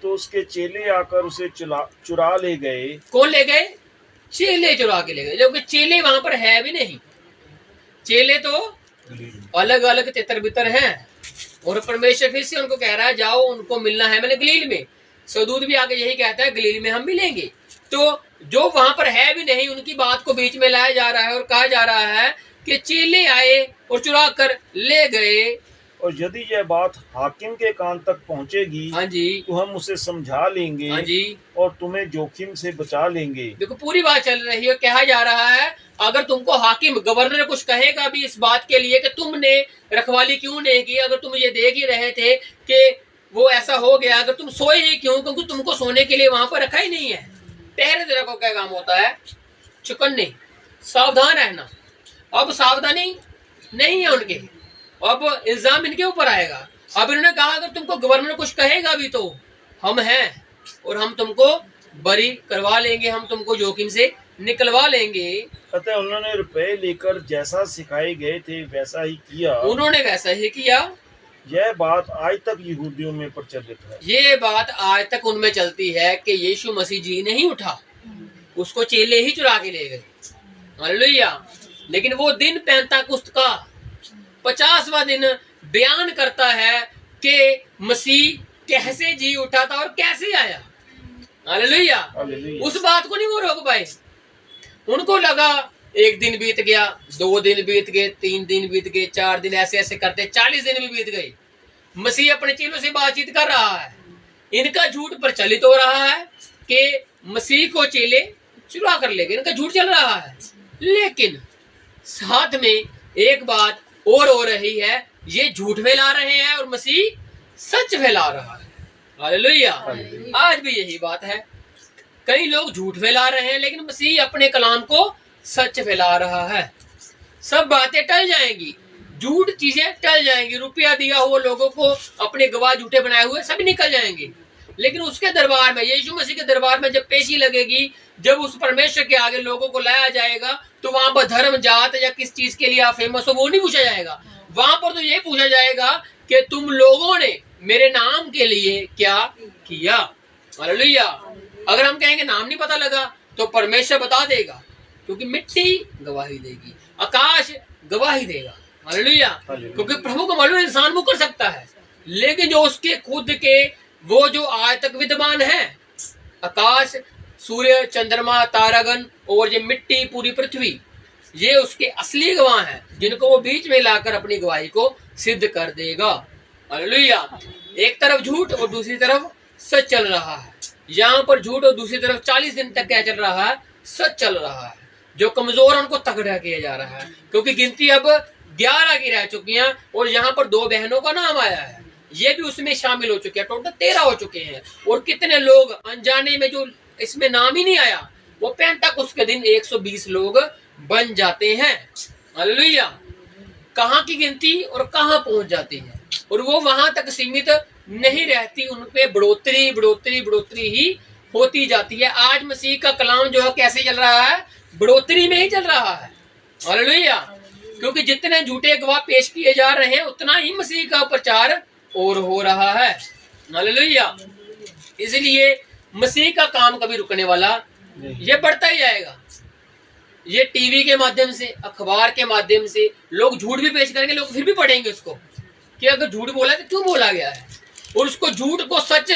उसके चेले आकर उसे चुरा ले गए। कौन ले गए? चेले चुरा के ले गए। जबकि चेले वहां पर है भी नहीं। चेले तो अलग अलग तितर बितर हैं। और परमेश्वर फिर से उनको कह रहा है जाओ, उनको मिलना है मैंने गलील में। सदूत भी आगे यही कहता है गलील में हम मिलेंगे। तो जो वहां पर है भी नहीं उनकी बात को बीच में लाया जा रहा है और कहा जा रहा है कि चेले आए और चुरा कर ले गए। और यदि यह बात हाकिम के कान तक पहुंचेगी, हाँ जी, तो हम उसे समझा लेंगे, हाँ जी, और तुम्हें जोखिम से बचा लेंगे। देखो पूरी बात चल रही है। कहा जा रहा है अगर तुमको हाकिम गवर्नर कुछ कहेगा भी इस बात के लिए कि तुमने रखवाली क्यों नहीं की, अगर तुम ये देख ही रहे थे कि वो ऐसा हो गया, अगर तुम सोए ही क्यों? क्योंकि तुमको सोने के लिए वहां पर रखा ही नहीं है। पहरे देने को क्या काम होता है? चुकन्ने, सावधान रहना। अब सावधानी नहीं है उनके। अब इल्जाम इनके ऊपर आएगा। अब इन्होंने कहा अगर तुमको गवर्नर कुछ कहेगा भी तो हम हैं और हम तुमको बरी करवा लेंगे, हम तुमको जोखिम से निकलवा लेंगे। अतः उन्होंने रुपए लेकर जैसा सिखाए गए थे वैसा ही किया। उन्होंने वैसा ही किया। यह बात आज तक यहूदियों में प्रचलित है। ये बात आज तक उनमें चलती है कि यीशु मसीह जी नहीं उठा, उसको चेले ही चुरा के ले गए। हालेलुया। लेकिन वो दिन पैंताकुस्त का 50वां दिन बयान करता है कि मसीह कैसे जी उठा था और कैसे आया। हालेलुया। उस बात को नहीं वो रोक पाए। उनको लगा एक दिन बीत गया, 2 दिन बीत गए, 3 दिन बीत गए, 4 दिन, ऐसे ऐसे करते 40 दिन भी बीत गए। मसीह अपने चेलों से बातचीत कर रहा है। इनका झूठ प्रचलित हो रहा है कि मसीह को चेले चुरा कर लेंगे, इनका झूठ चल रहा है। लेकिन साथ में एक बात और हो रही है, ये झूठ फैला रहे हैं और मसीह सच फैला रहा है। हालेलुया। आज भी यही बात है, कई लोग झूठ फैला रहे हैं लेकिन मसीह अपने कलाम को सच फैला रहा है। सब बातें टल जाएंगी, झूठ चीजें टल जाएंगी, रुपया दिया हुआ लोगों को अपने गवाह झूठे बनाए हुए सभी निकल जाएंगे। लेकिन उसके दरबार में, यीशु मसीह के दरबार में जब पेशी लगेगी, जब उस परमेश्वर के आगे लोगों को लाया जाएगा, तो वहां पर धर्म, जात या किस चीज के लिए आप फेमस हो वो नहीं पूछा जाएगा। वहां पर तो ये पूछा जाएगा कि तुम लोगों ने मेरे नाम के लिए क्या किया। हालेलुया। अगर हम कहेंगे नाम नहीं पता लगा तो परमेश्वर बता देगा, क्योंकि मिट्टी गवाही देगी, आकाश गवाही देगा। हालेलुया। क्योंकि प्रभु को मालूम इंसान वो कर सकता है, लेकिन जो उसके खुद के वो जो आज तक विद्यमान है, आकाश, सूर्य, चंद्रमा, तारागण और ये मिट्टी, पूरी पृथ्वी, ये उसके असली गवाह हैं, जिनको वो बीच में लाकर अपनी गवाही को सिद्ध कर देगा। हालेलुया। एक तरफ झूठ और दूसरी तरफ सच चल रहा है। यहाँ पर झूठ और दूसरी तरफ 40 दिन तक क्या चल रहा है, सच चल रहा है। जो कमजोर उनको तगड़ा किया जा रहा है, क्योंकि गिनती अब 11 की रह चुकी है और यहाँ पर 2 बहनों का नाम आया है, ये भी उसमें शामिल हो चुके हैं। टोटल 13 हो चुके हैं। और कितने लोग अनजाने में जो इसमें नाम ही नहीं आया, वो पेंटाकुस्त के दिन 120 लोग बन जाते हैं। हालेलुया। कहाँ की गिनती और कहाँ पहुंच जाती है, और वो वहां तक सीमित नहीं रहती, उनपे बढ़ोतरी बढ़ोतरी बढ़ोतरी ही होती जाती है। आज मसीह का कलाम जो है कैसे चल रहा है, बढ़ोतरी में ही चल रहा है। हालेलुया। क्योंकि जितने झूठे गवाह पेश किए जा रहे हैं, उतना ही मसीह का प्रचार और हो रहा है। हालेलुया। इसलिए मसीह का काम कभी रुकने वाला, ये बढ़ता ही जाएगा। ये टीवी के माध्यम से, अखबार के माध्यम से लोग झूठ भी पेश करेंगे, लोग फिर भी पढ़ेंगे उसको कि अगर झूठ बोला तो क्यों बोला गया है, और उसको झूठ को सच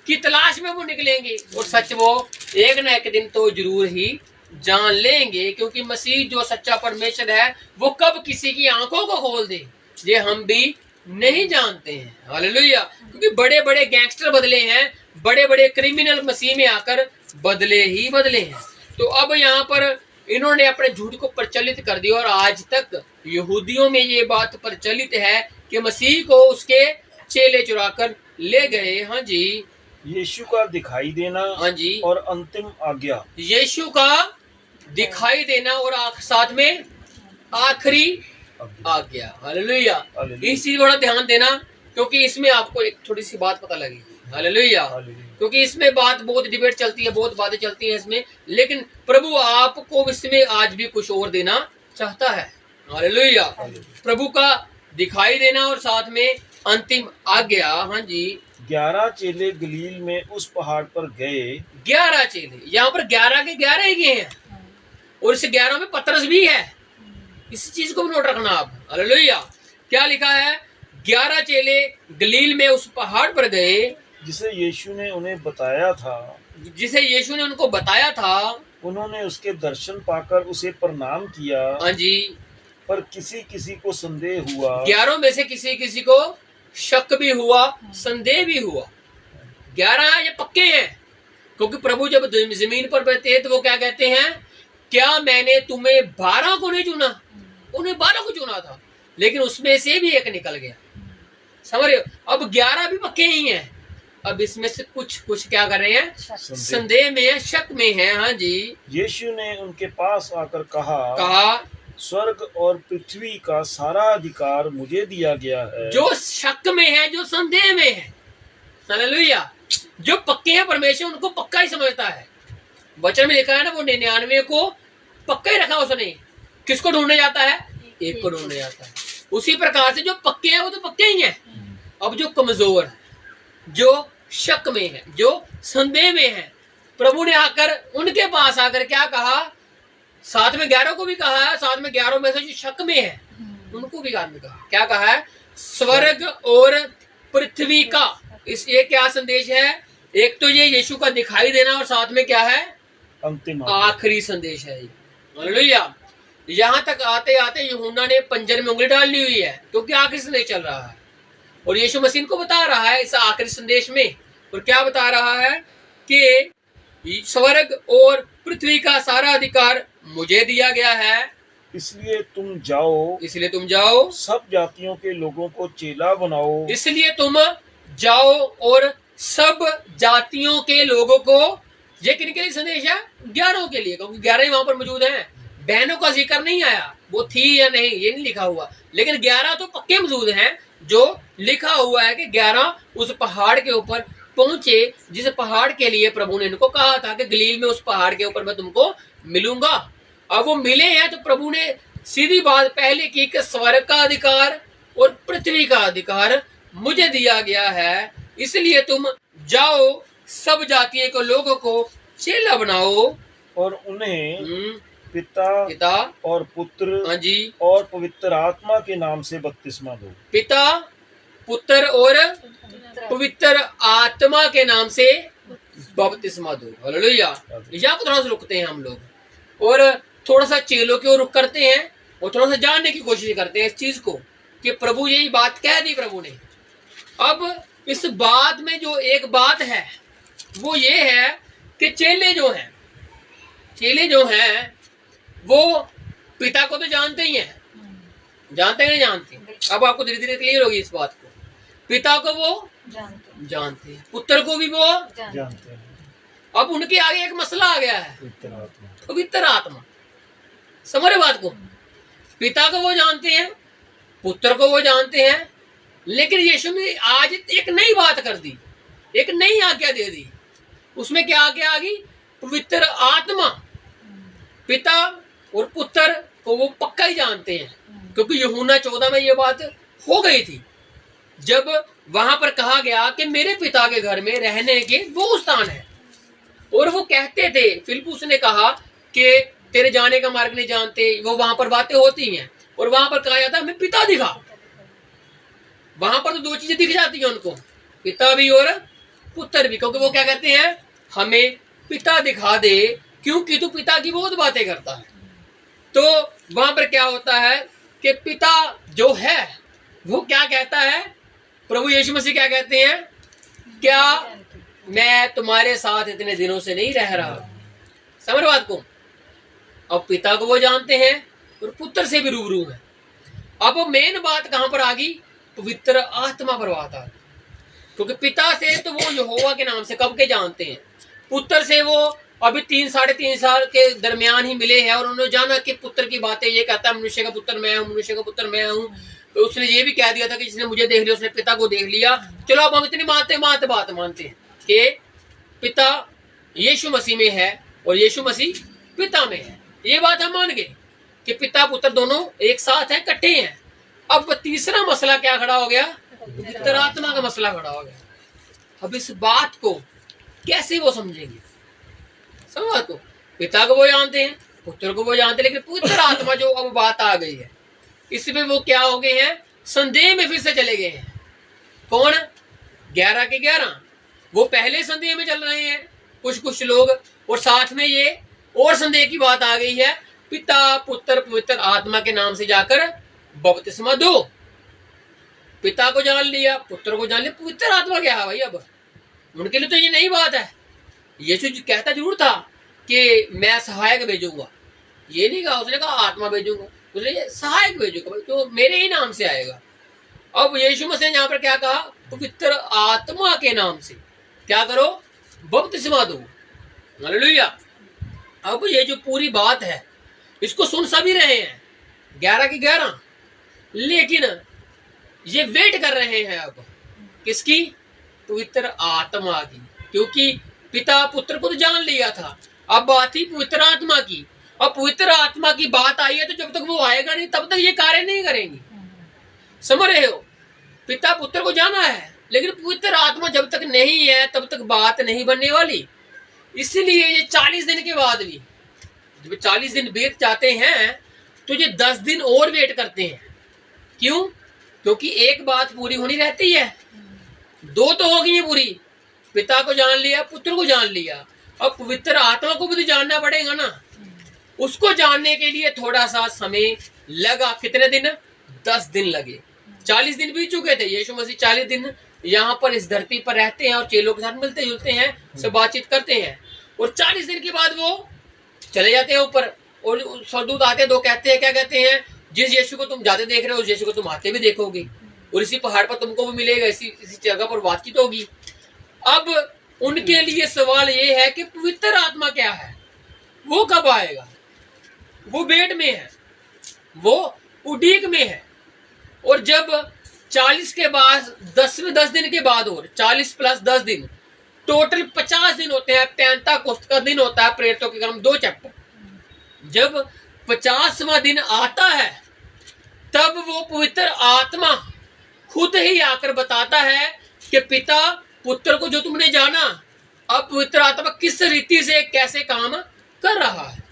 की तलाश में वो निकलेंगे, और सच वो एक न एक दिन तो जरूर ही जान लेंगे। क्योंकि मसीह जो सच्चा परमेश्वर है, वो कब किसी की आंखों को खोल दे ये हम भी नहीं जानते हैं। हालेलुया। क्योंकि बड़े बड़े गैंगस्टर बदले हैं, बड़े बड़े क्रिमिनल मसीह में आकर बदले ही बदले हैं। तो अब यहाँ पर इन्होंने अपने झूठ को प्रचलित कर दिया, और आज तक यहूदियों में ये बात प्रचलित है कि मसीह को उसके चेले चुरा कर ले गए। हाँ जी। यीशु का दिखाई देना, हाँ जी, और अंतिम आज्ञा। यीशु का दिखाई देना और साथ में आखिरी आज्ञा। हालेलुया। इस चीज बड़ा ध्यान देना, क्योंकि इसमें आपको एक थोड़ी सी बात पता लगेगी। हालेलुया। क्योंकि इसमें बात बहुत डिबेट चलती है, बहुत बातें चलती हैं इसमें, लेकिन प्रभु आपको इसमें आज भी कुछ और देना चाहता है। हालेलुया। प्रभु का दिखाई देना और साथ में अंतिम आज्ञा। हाँ जी। 11 चेले गलील में उस पहाड़ पर गए। 11 चेले, यहाँ पर 11 के 11 ही गए हैं, और इस 11 में पतरस भी है। इस चीज को भी नोट रखना आप। हालेलुया। क्या लिखा है, 11 चेले गलील में उस पहाड़ पर गए, जिसे यीशु ने उन्हें बताया था, जिसे यीशु ने उनको बताया था। उन्होंने उसके दर्शन पाकर उसे प्रणाम किया। हाँ जी। पर किसी किसी को संदेह हुआ। 11 में से किसी किसी को शक भी हुआ, संदेह भी हुआ। 11 ये पक्के हैं, क्योंकि प्रभु जब जमीन पर बैठे हैं तो वो क्या कहते हैं, क्या मैंने तुम्हें 12 को नहीं चुना? उन्हें 12 को चुना था, लेकिन उसमें से भी एक निकल गया। समझ रहे हो? अब 11 भी पक्के ही हैं, अब इसमें से कुछ क्या कर रहे हैं, संदेह में है, शक में है। हाँ जी। यीशु ने उनके पास आकर कहा स्वर्ग और पृथ्वी का सारा अधिकार मुझे दिया गया है। जो शक में है, जो संदेह में है, हालेलुया, जो पक्के हैं परमेश्वर उनको पक्का ही समझता है। वचन में लिखा है ना, वो 99 को पक्का ही रखा उसने। किसको ढूंढने जाता है? एक को ढूंढने जाता है। उसी प्रकार से जो पक्के हैं वो तो पक्के ही हैं। अब जो कमजोर है, जो शक में है, जो संदेह में है, प्रभु ने आकर उनके पास आकर क्या कहा, साथ में 11 को भी कहा है, साथ में 11 में से जो शक में है उनको भी कहा, क्या कहा है, स्वर्ग और पृथ्वी का। इस ये क्या संदेश है? एक तो ये यीशु का दिखाई देना और साथ में क्या है? अंतिम आखिरी संदेश है। हालेलुया। यहाँ तक आते आते यूहन्ना ने पंजर में उंगली डाल ली हुई है, क्योंकि आखिरी संदेश चल रहा है और यीशु मसीह को बता रहा है इस आखिरी संदेश में। और क्या बता रहा है कि स्वर्ग और पृथ्वी का सारा अधिकार मुझे दिया गया है, इसलिए तुम जाओ सब जातियों के लोगों को चेला बनाओ। इसलिए तुम जाओ और सब जातियों के लोगों को। ये किनके लिए संदेश है? 11 के लिए, क्योंकि 11 वहां पर मौजूद हैं। बहनों का जिक्र नहीं आया, वो थी या नहीं ये नहीं लिखा हुआ, लेकिन 11 तो पक्के मौजूद हैं। जो लिखा हुआ है कि 11 उस पहाड़ के ऊपर पहुंचे जिस पहाड़ के लिए प्रभु ने इनको कहा था कि गलील में उस पहाड़ के ऊपर मैं तुमको मिलूंगा। अब वो मिले हैं तो प्रभु ने सीधी बात पहले की कि स्वर्ग का अधिकार और पृथ्वी का अधिकार मुझे दिया गया है, इसलिए तुम जाओ सब जातियों को लोगों को चेला बनाओ और उन्हें पिता और पुत्र हाँ जी और पवित्र आत्मा के नाम से बपतिस्मा दो। पिता, पुत्र और पवित्र आत्मा के नाम से बपतिस्मा दो। हालेलुया। यहाँ पर थोड़ा सा रुकते हैं हम लोग और थोड़ा सा चेलों की ओर रुक करते हैं और थोड़ा सा जानने की कोशिश करते हैं इस चीज को कि प्रभु यही बात कह दी प्रभु ने। अब इस बात में जो एक बात है वो ये है कि चेले जो हैं वो पिता को तो जानते ही हैं, जानते हैं नहीं जानते? अब आपको धीरे धीरे क्लियर होगी इस बात को। पिता को वो जानते हैं, पुत्र को भी वो जानते हैं। अब उनके आगे एक मसला आ गया है, पवित्र आत्मा। समझ रहे बात को? पिता को वो जानते हैं, पुत्र को वो जानते हैं, लेकिन यीशु ने आज एक नई बात कर दी, एक नई आज्ञा दे दी। उसमें क्या आज्ञा आ गई? पवित्र आत्मा। पिता और पुत्र को वो पक्का ही जानते हैं, क्योंकि यूहन्ना 14 में ये बात हो गई थी जब वहां पर कहा गया कि मेरे पिता के घर में रहने के वो स्थान है। और वो कहते थे, फिलिप्पुस ने कहा कि तेरे जाने का मार्ग नहीं जानते, वो वहां पर बातें होती हैं और वहां पर कहा जाता है हमें पिता दिखा। वहां पर तो दो चीजें दिख जाती हैं उनको, पिता भी और पुत्र भी, क्योंकि वो क्या कहते हैं हमें पिता दिखा दे, क्योंकि तू पिता की बहुत बातें करता है। तो वहां पर क्या होता है कि पिता जो है वो क्या कहता है? प्रभु यीशु मसीह क्या कहते हैं? क्या मैं तुम्हारे साथ इतने दिनों से नहीं रह रहा? समझ बात को? अब पिता को वो जानते हैं और पुत्र से भी रूबरू है। अब मेन बात कहां पर आ गई? पवित्र आत्मा पर बात आ गई, क्योंकि पिता से तो वो यहोवा के नाम से कब के जानते हैं, पुत्र से वो अभी 3-3.5 साल के दरमियान ही मिले हैं और उन्होंने जाना कि पुत्र की बातें, ये कहता है मनुष्य का पुत्र मैं हूँ, मनुष्य का पुत्र मैं हूँ। तो उसने ये भी कह दिया था कि जिसने मुझे देख लिया उसने पिता को देख लिया। चलो अब हम इतनी बात मानते हैं कि पिता यीशु मसीह में है और यीशु मसीह पिता में है। ये बात हम मान गए कि पिता पुत्र दोनों एक साथ हैं, इकट्ठे हैं। अब तीसरा मसला क्या खड़ा हो गया? पवित्र आत्मा का मसला खड़ा हो गया। अब इस बात को कैसे वो समझेंगे? समझ को? पिता को वो जानते हैं, पुत्र को वो जानते हैं, लेकिन पवित्र आत्मा जो अब बात आ गई है इसमें वो क्या हो गए हैं? संदेह में फिर से चले गए हैं। कौन? 11 के 11 वो पहले संदेह में चल रहे हैं कुछ लोग, और साथ में ये और संदेह की बात आ गई है, पिता पुत्र पवित्र आत्मा के नाम से जाकर बपतिस्मा दो। पिता को जान लिया, पुत्र को जान लिया, पवित्र आत्मा क्या है भाई? अब उनके लिए तो ये नई बात है। यीशु कहता जरूर था कि मैं सहायक भेजूंगा, ये नहीं कहा उसने, कहा आत्मा भेजूंगा, उसने सहायक भेजूंगा भाई जो मेरे ही नाम से आएगा। अब यीशु मसीह ने यहाँ पर क्या कहा? पवित्र आत्मा के नाम से क्या करो? बपतिस्मा दो। हालेलुया। अब ये जो पूरी बात है इसको सुन सभी रहे हैं 11 के 11, लेकिन ये वेट कर रहे हैं अब किसकी? पवित्र आत्मा की, क्योंकि पिता पुत्र को तो जान लिया था, अब बात ही पवित्र आत्मा की। अब पवित्र आत्मा की बात आई है तो जब तक वो आएगा नहीं तब तक ये कार्य नहीं करेंगे। समझ रहे हो? पिता पुत्र को जाना है, लेकिन पवित्र आत्मा जब तक नहीं है तब तक बात नहीं बनने वाली। इसलिए ये 40 दिन के बाद भी, जब 40 दिन बीत जाते हैं तो ये 10 दिन और वेट करते हैं। क्यों? क्योंकि एक बात पूरी होनी रहती है दो तो हो गई है पूरी, पिता को जान लिया, पुत्र को जान लिया, अब पवित्र आत्मा को भी तो जानना पड़ेगा ना। उसको जानने के लिए थोड़ा सा समय लगा। कितने दिन? 10 दिन लगे। 40 दिन बीत चुके थे। यीशु मसीह 40 दिन यहाँ पर इस धरती पर रहते हैं और चेलों के साथ मिलते जुलते हैं, सब बातचीत करते हैं, और 40 दिन के बाद वो चले जाते हैं ऊपर। और स्वर्गदूत आते हैं, दो कहते हैं, क्या कहते हैं? जिस यीशु को तुम जाते देख रहे हो उस यीशु को तुम आते भी देखोगे, और इसी पहाड़ पर तुमको भी मिलेगा, इसी जगह पर बातचीत होगी। अब उनके लिए सवाल ये है कि पवित्र आत्मा क्या है, वो कब आएगा? वो बेड में है, वो उडीक में है। और जब 40 के बाद 10 दिन के बाद, और 40 प्लस 10 दिन, टोटल 50 दिन होते हैं। पेंताकोस्त का दिन होता है, प्रेरितों के काम 2 चैप्टर। जब 50वां दिन आता है तब वो पवित्र आत्मा खुद ही आकर बताता है कि पिता पुत्र को जो तुमने जाना, अब पवित्र आत्मा किस रीति से कैसे काम कर रहा है।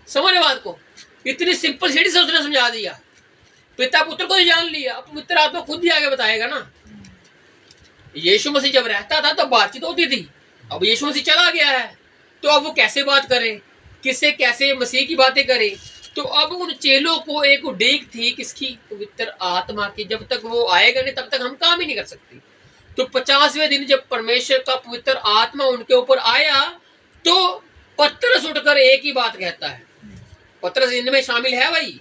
समझ बात को? इतनी सिंपल सीधी से उसने समझा दिया। पिता पुत्र को जान लिया, अब पवित्र आत्मा खुद ही आगे बताएगा ना। यीशु मसीह जब रहता था तो बातचीत होती थी, अब यीशु मसीह चला गया है तो अब वो कैसे बात करे, किससे कैसे मसीह की बातें करे। तो अब उन चेलों को एक उड़ीक थी, किसकी? पवित्र आत्मा की। जब तक वो आएगा नहीं तब तक हम काम ही नहीं कर सकते। तो 50वें दिन जब परमेश्वर का पवित्र आत्मा उनके ऊपर आया तो पतरस उठकर एक ही बात कहता है। पतरस इनमें शामिल है, भाई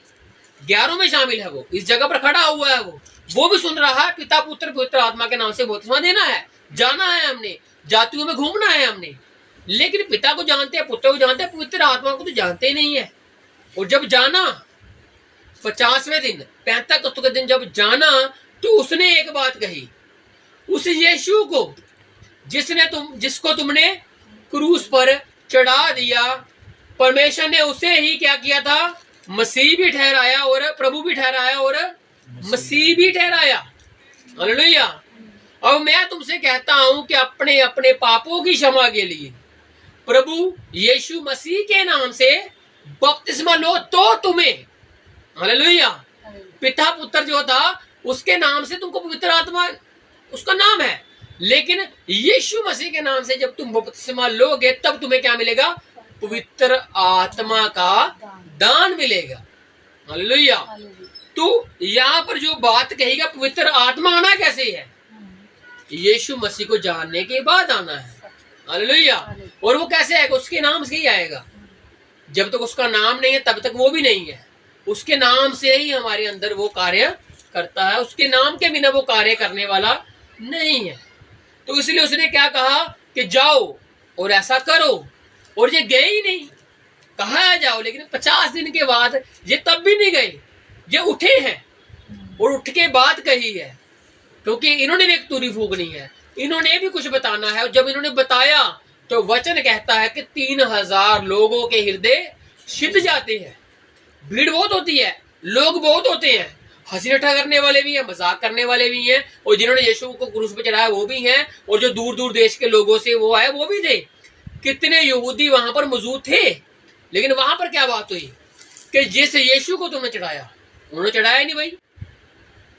11 में शामिल है, वो इस जगह पर खड़ा हुआ है, वो भी सुन रहा है। पिता पुत्र पवित्र आत्मा के नाम से बपतिस्मा देना है, जाना है हमने, जातियों में घूमना है हमने। लेकिन पिता को जानते हैं, पुत्र को जानते हैं, पवित्र आत्मा को तो जानते ही नहीं है। और जब जाना 50वें दिन, पेंतकोस्त के दिन जब जाना तो उसने एक बात कही, उस यीशु को जिसको तुमने क्रूस पर चढ़ा दिया, परमेश्वर ने उसे ही क्या किया था? मसीह भी ठहराया और प्रभु भी ठहराया और मसीह भी ठहराया। हालेलुया। अब मैं तुमसे कहता हूं कि अपने अपने पापों की क्षमा के लिए प्रभु यीशु मसीह के नाम से बपतिस्मा लो तो तुम्हें, हालेलुया, पिता पुत्र जो था उसके नाम से तुमको पवित्र आत्मा उसका नाम है, लेकिन यीशु मसीह के नाम से जब तुम बपतिस्मा लोगे तब तुम्हें क्या मिलेगा? पवित्र आत्मा का दान मिलेगा। हालेलुया। तो यहाँ पर जो बात कहेगा पवित्र आत्मा आना कैसे है? यीशु मसीह को जानने के बाद आना है। हालेलुया। और वो कैसे आएगा? उसके नाम से ही आएगा। जब तक उसका नाम नहीं है तब तक वो भी नहीं है। उसके नाम से ही हमारे अंदर वो कार्य करता है, उसके नाम के बिना वो कार्य करने वाला नहीं है। तो इसलिए उसने क्या कहा कि जाओ और ऐसा करो, और ये गए ही नहीं। कहा है जाओ, लेकिन 50 दिन के बाद ये तब भी नहीं गए, ये उठे हैं और उठ के बात कही है, क्योंकि इन्होंने भी एक तुरी फूकनी है, इन्होंने भी कुछ बताना है। और जब इन्होंने बताया तो वचन कहता है कि 3000 लोगों के हृदय सिद्ध जाते हैं। भीड़ बहुत होती है, लोग बहुत होते हैं, हंसी ठट्ठा करने वाले भी हैं, मजाक करने वाले भी हैं, और जिन्होंने यीशु को क्रूस पे चढ़ाया वो भी हैं, और जो दूर दूर देश के लोगों से वो आए वो भी थे। कितने यहूदी वहां पर मौजूद थे। लेकिन वहां पर क्या बात हुई कि जिस यीशु को तुमने चढ़ाया, उन्होंने चढ़ाया नहीं भाई,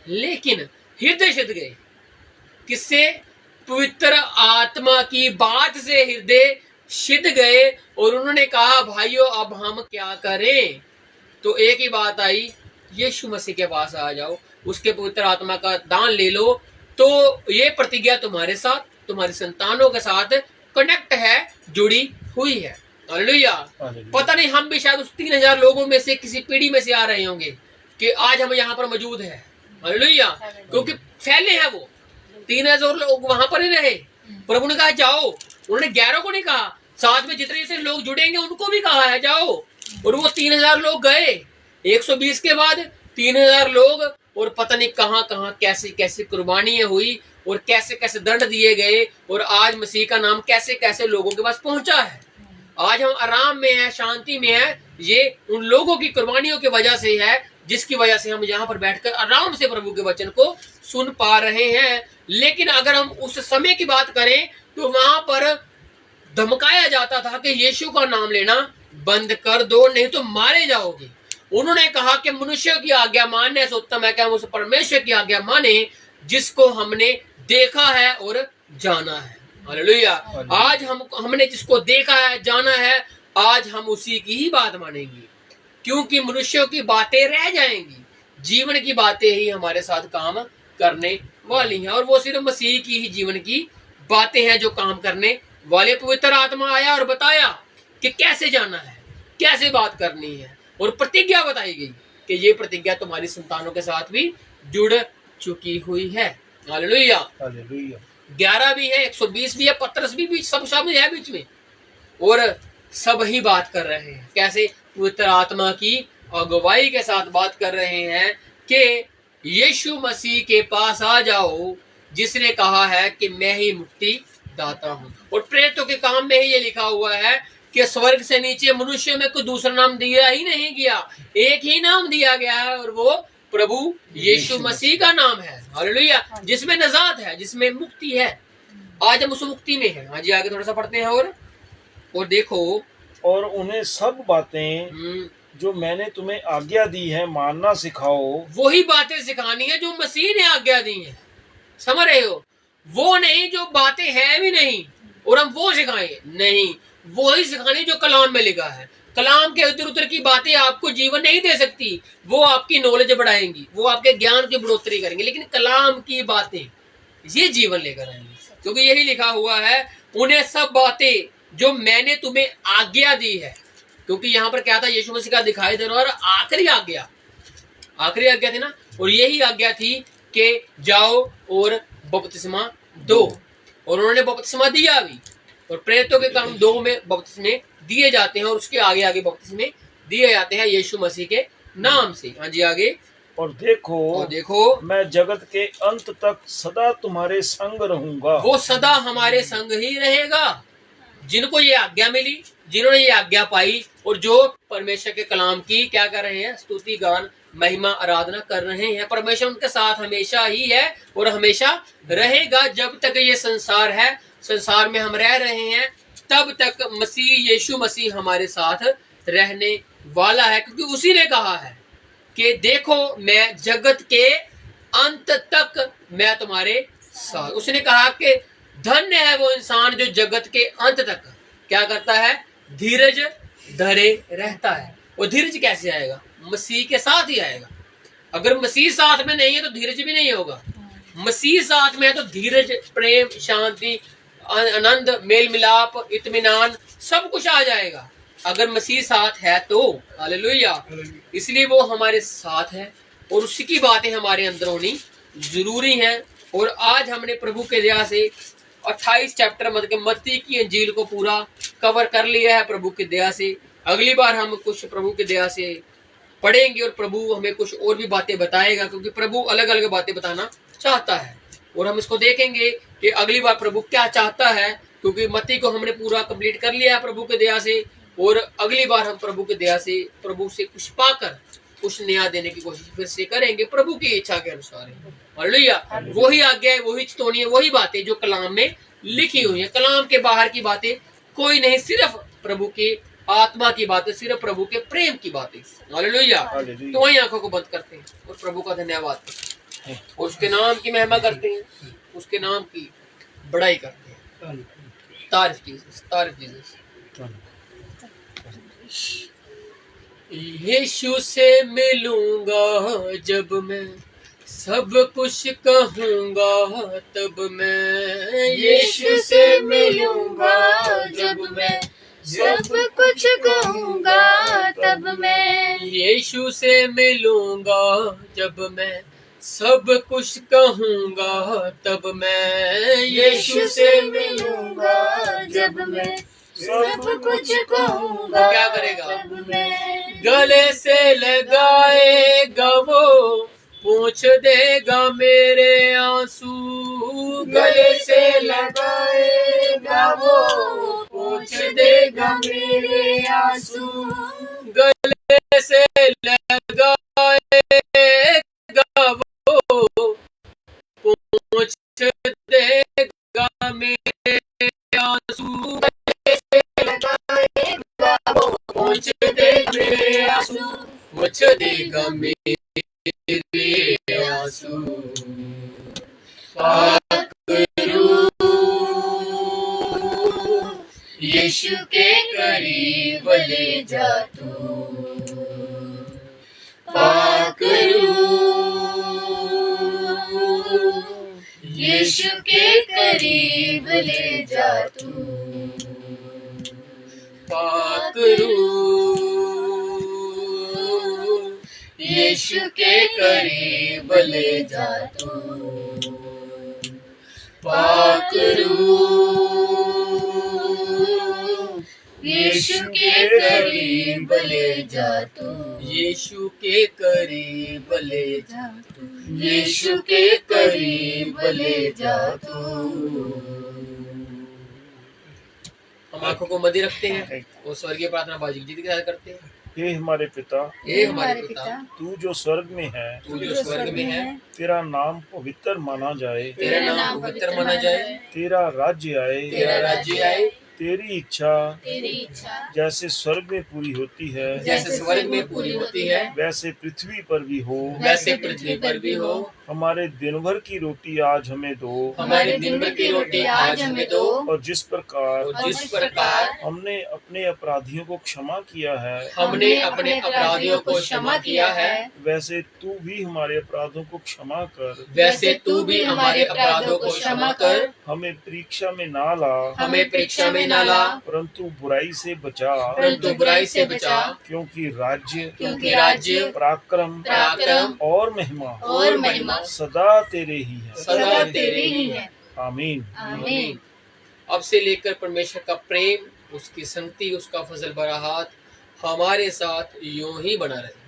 लेकिन हृदय सिद्ध गए। किससे? पवित्र आत्मा की बात से हृदय सिद्ध गए। और उन्होंने कहा भाइयों अब हम क्या करें? तो एक ही बात आई, यीशु मसीह के पास आ जाओ, उसके पवित्र आत्मा का दान ले लो, तो ये प्रतिज्ञा तुम्हारे साथ, तुम्हारी संतानों के साथ कनेक्ट है, जुड़ी हुई है। हालेलुया। पता नहीं हम भी शायद उस 3000 लोगों में से किसी पीढ़ी में से आ रहे होंगे कि आज हम यहाँ पर मौजूद है। हालेलुया। क्योंकि फैले हैं वो 3000 लोग वहां पर ही रहे। प्रभु ने कहा जाओ, उन्होंने 11 को नहीं कहा, साथ में जितने जितने लोग जुड़ेंगे उनको भी कहा है जाओ। और वो 3000 लोग गए, 120 के बाद 3000 लोग, और पता नहीं कहां कहां कैसी कैसी कुर्बानियां हुई और कैसे कैसे दंड दिए गए, और आज मसीह का नाम कैसे कैसे लोगों के पास पहुंचा है। आज हम आराम में हैं, शांति में हैं, ये उन लोगों की कुर्बानियों की वजह से है, जिसकी वजह से हम यहाँ पर बैठकर आराम से प्रभु के वचन को सुन पा रहे हैं। लेकिन अगर हम उस समय की बात करें तो वहां पर धमकाया जाता था कि यीशु का नाम लेना बंद कर दो, नहीं तो मारे जाओगे। उन्होंने कहा कि मनुष्य की आज्ञा मानने से उत्तम है कि हम उस परमेश्वर की आज्ञा माने जिसको हमने देखा है और जाना है। हालेलुया। आज हमने जिसको देखा है, जाना है, आज हम उसी की ही बात मानेंगे, क्योंकि मनुष्यों की बातें रह जाएंगी, जीवन की बातें ही हमारे साथ काम करने वाली हैं, और वो सिर्फ मसीह की ही जीवन की बातें हैं जो काम करने वाले। पवित्र आत्मा आया और बताया कि कैसे जाना है, कैसे बात करनी है, और प्रतिज्ञा बताई गई कि ये प्रतिज्ञा तुम्हारी संतानों के साथ भी जुड़ चुकी हुई है। हालेलुया। 11 भी है, 120 भी है, पत्रस भी सब शामिल है बीच में, और सब ही बात कर रहे हैं। कैसे? पवित्र आत्मा की अगुवाई के साथ बात कर रहे हैं कि यीशु मसीह के पास आ जाओ, जिसने कहा है कि मैं ही मुक्ति दाता हूं। और प्रेरितों के काम में ही ये लिखा हुआ है कि स्वर्ग से नीचे मनुष्य में कोई दूसरा नाम दिया ही नहीं गया, एक ही नाम दिया गया है, और वो प्रभु यीशु मसीह का नाम है। हालेलुया। जिसमें नजात है, जिसमें मुक्ति है। आज हम उस मुक्ति में हैं। हाँ जी, आगे थोड़ा सा पढ़ते हैं। और देखो, और उन्हें सब बातें जो मैंने तुम्हें आज्ञा दी है मानना सिखाओ। वही बातें सिखानी है जो मसीह ने आज्ञा दी है। समझ रहे हो? वो नहीं जो बातें हैं भी नहीं और हम वो सिखाएं, नहीं, वो ही सिखानी जो कलाम में लिखा है। कलाम के इधर उधर की बातें आपको जीवन नहीं दे सकती, वो आपकी नॉलेज बढ़ाएंगी, वो आपके ज्ञान की बढ़ोतरी करेंगे, लेकिन कलाम की बातें ये जीवन लेकर आएंगे, क्योंकि यही लिखा हुआ है, उन्हें सब बातें जो मैंने तुम्हें आज्ञा दी है। क्योंकि यहाँ पर क्या था? यीशु मसीह का दिखाई देना, और आखिरी आज्ञा थी ना, और यही आज्ञा थी कि जाओ और बपतिस्मा दो, और उन्होंने बपतिस्मा दिया भी। और प्रेरितों के काम 2 में बपतिस्मे दिए जाते हैं, और उसके आगे आगे बपतिस्मे दिए जाते हैं यीशु मसीह के नाम से। हाँ जी, आगे। और देखो मैं जगत के अंत तक सदा तुम्हारे संग रहूंगा। वो सदा हमारे संग ही रहेगा। जिनको ये आज्ञा मिली, जिन्होंने ये आज्ञा पाई, और जो परमेश्वर के कलाम की क्या कर रहे हैं? स्तुति, गान, महिमा, आराधना कर रहे हैं। परमेश्वर उनके साथ हमेशा ही है और हमेशा रहेगा। जब तक ये संसार है, संसार में हम रह रहे हैं, तब तक मसीह, यीशु मसीह हमारे साथ रहने वाला है, क्योंकि उसी ने कहा है कि देखो मैं जगत के अंत तक मैं तुम्हारे साथ। उसने कहा कि धन्य है वो इंसान जो जगत के अंत तक क्या करता है? धीरज धरे रहता है। वो धीरज कैसे आएगा? मसीह के साथ ही आएगा। अगर मसीह साथ में नहीं है तो धीरज भी नहीं होगा। मसीह साथ में है तो धीरज, प्रेम, शांति, आनंद, मेल मिलाप, इत्मीनान सब कुछ आ जाएगा, अगर मसीह साथ है तो। हालेलुया। इसलिए वो हमारे साथ है, और उसी की बातें हमारे अंदर होनी जरूरी है। और आज हमने प्रभु के दया से 28 चैप्टर मतलब मत्ती की इंजील को पूरा कवर कर लिया है प्रभु की दया से। अगली बार हम कुछ प्रभु की दया से पढ़ेंगे, और प्रभु हमें कुछ और भी बातें बताएगा, क्योंकि प्रभु अलग अलग बातें बताना चाहता है। और हम इसको देखेंगे कि अगली बार प्रभु क्या चाहता है, क्योंकि मत्ती को हमने पूरा कंप्लीट कर लिया है प्रभु की दया से। और अगली बार हम प्रभु की दया से, प्रभु से कुछ पाकर कुछ नया देने की कोशिश फिर से करेंगे, प्रभु की इच्छा के अनुसार। हालेलुया। वही आज्ञा है, वही चितौनी है, वही बातें जो कलाम में लिखी हुई है। कलाम के बाहर की बातें कोई नहीं, सिर्फ प्रभु के आत्मा की बातें, सिर्फ प्रभु के प्रेम की बातें। हालेलुया। तो वही आंखों को बंद करते हैं और प्रभु का धन्यवाद करते हैं, और उसके नाम की महिमा करते हैं, उसके नाम की बड़ाई करते हैं। तारीफ जीसस, तारीफ जीसस। यीशु से मिलूंगा जब मैं, सब कुछ कहूंगा तब मैं। यीशु से मिलूंगा जब मैं, सब कुछ कहूंगा तब मैं। यीशु से मिलूंगा जब मैं, सब कुछ कहूंगा तब मैं। यीशु से मिलूंगा जब मैं, सब कुछ कहूंगा क्या करेगा? तब मैं। गले से लगाएगा वो, पूछ देगा मेरे आंसू। गले से लगाएगा वो, पूछ देगा मेरे आंसू। गले से लगाएगा वो, पूछ देगा मेरे आंसू। पूछ देगा मेरे आंसू, पूछ देगा मेरे आंसू। यीशु के करीब ले जा तू, पाक रूह यीशु के करीब ले जा तू, पाक रूह यीशु के करीब ले जा तू, पाक रूह यीशु के करीब ले जा तू, यीशु के करीब ले जा तू, यीशु के करीब ले जा तू। हम आंखों को बंदी रखते हैं और स्वर्गीय प्रार्थना बाजी जी के साथ करते हैं। हे हमारे पिता, हे हमारे पिता, तू जो स्वर्ग में है, तू जो स्वर्ग में है, तेरा नाम पवित्र माना जाए, तेरा नाम पवित्र माना जाए, तेरा राज्य आए, तेरा राज्य आए, तेरी इच्छा तेरी इच्छा जैसे स्वर्ग में पूरी होती है, जैसे स्वर्ग में पूरी होती है, वैसे पृथ्वी पर भी हो। वैसे पृथ्वी पर भी हो। हमारे दिन भर की रोटी आज हमें दो, हमारे दिन भर की रोटी आज हमें दो, और जिस प्रकार हमने अपने अपराधियों को क्षमा किया है, हमने अपने अपराधियों को क्षमा किया है, वैसे तू भी हमारे अपराधों को क्षमा कर, वैसे तू भी हमारे अपराधों को क्षमा कर, हमें परीक्षा में ना ला, हमें परीक्षा में ना ला, परंतु बुराई से बचा, परंतु बुराई से बचा, क्योंकि राज्य पराक्रम और महिमा सदा तेरे ही है, सदा तेरे ही है। आमीन। आमीन। अब से लेकर परमेश्वर का प्रेम, उसकी संगति, उसका फजल भरा हाथ हमारे साथ यूं ही बना रहे।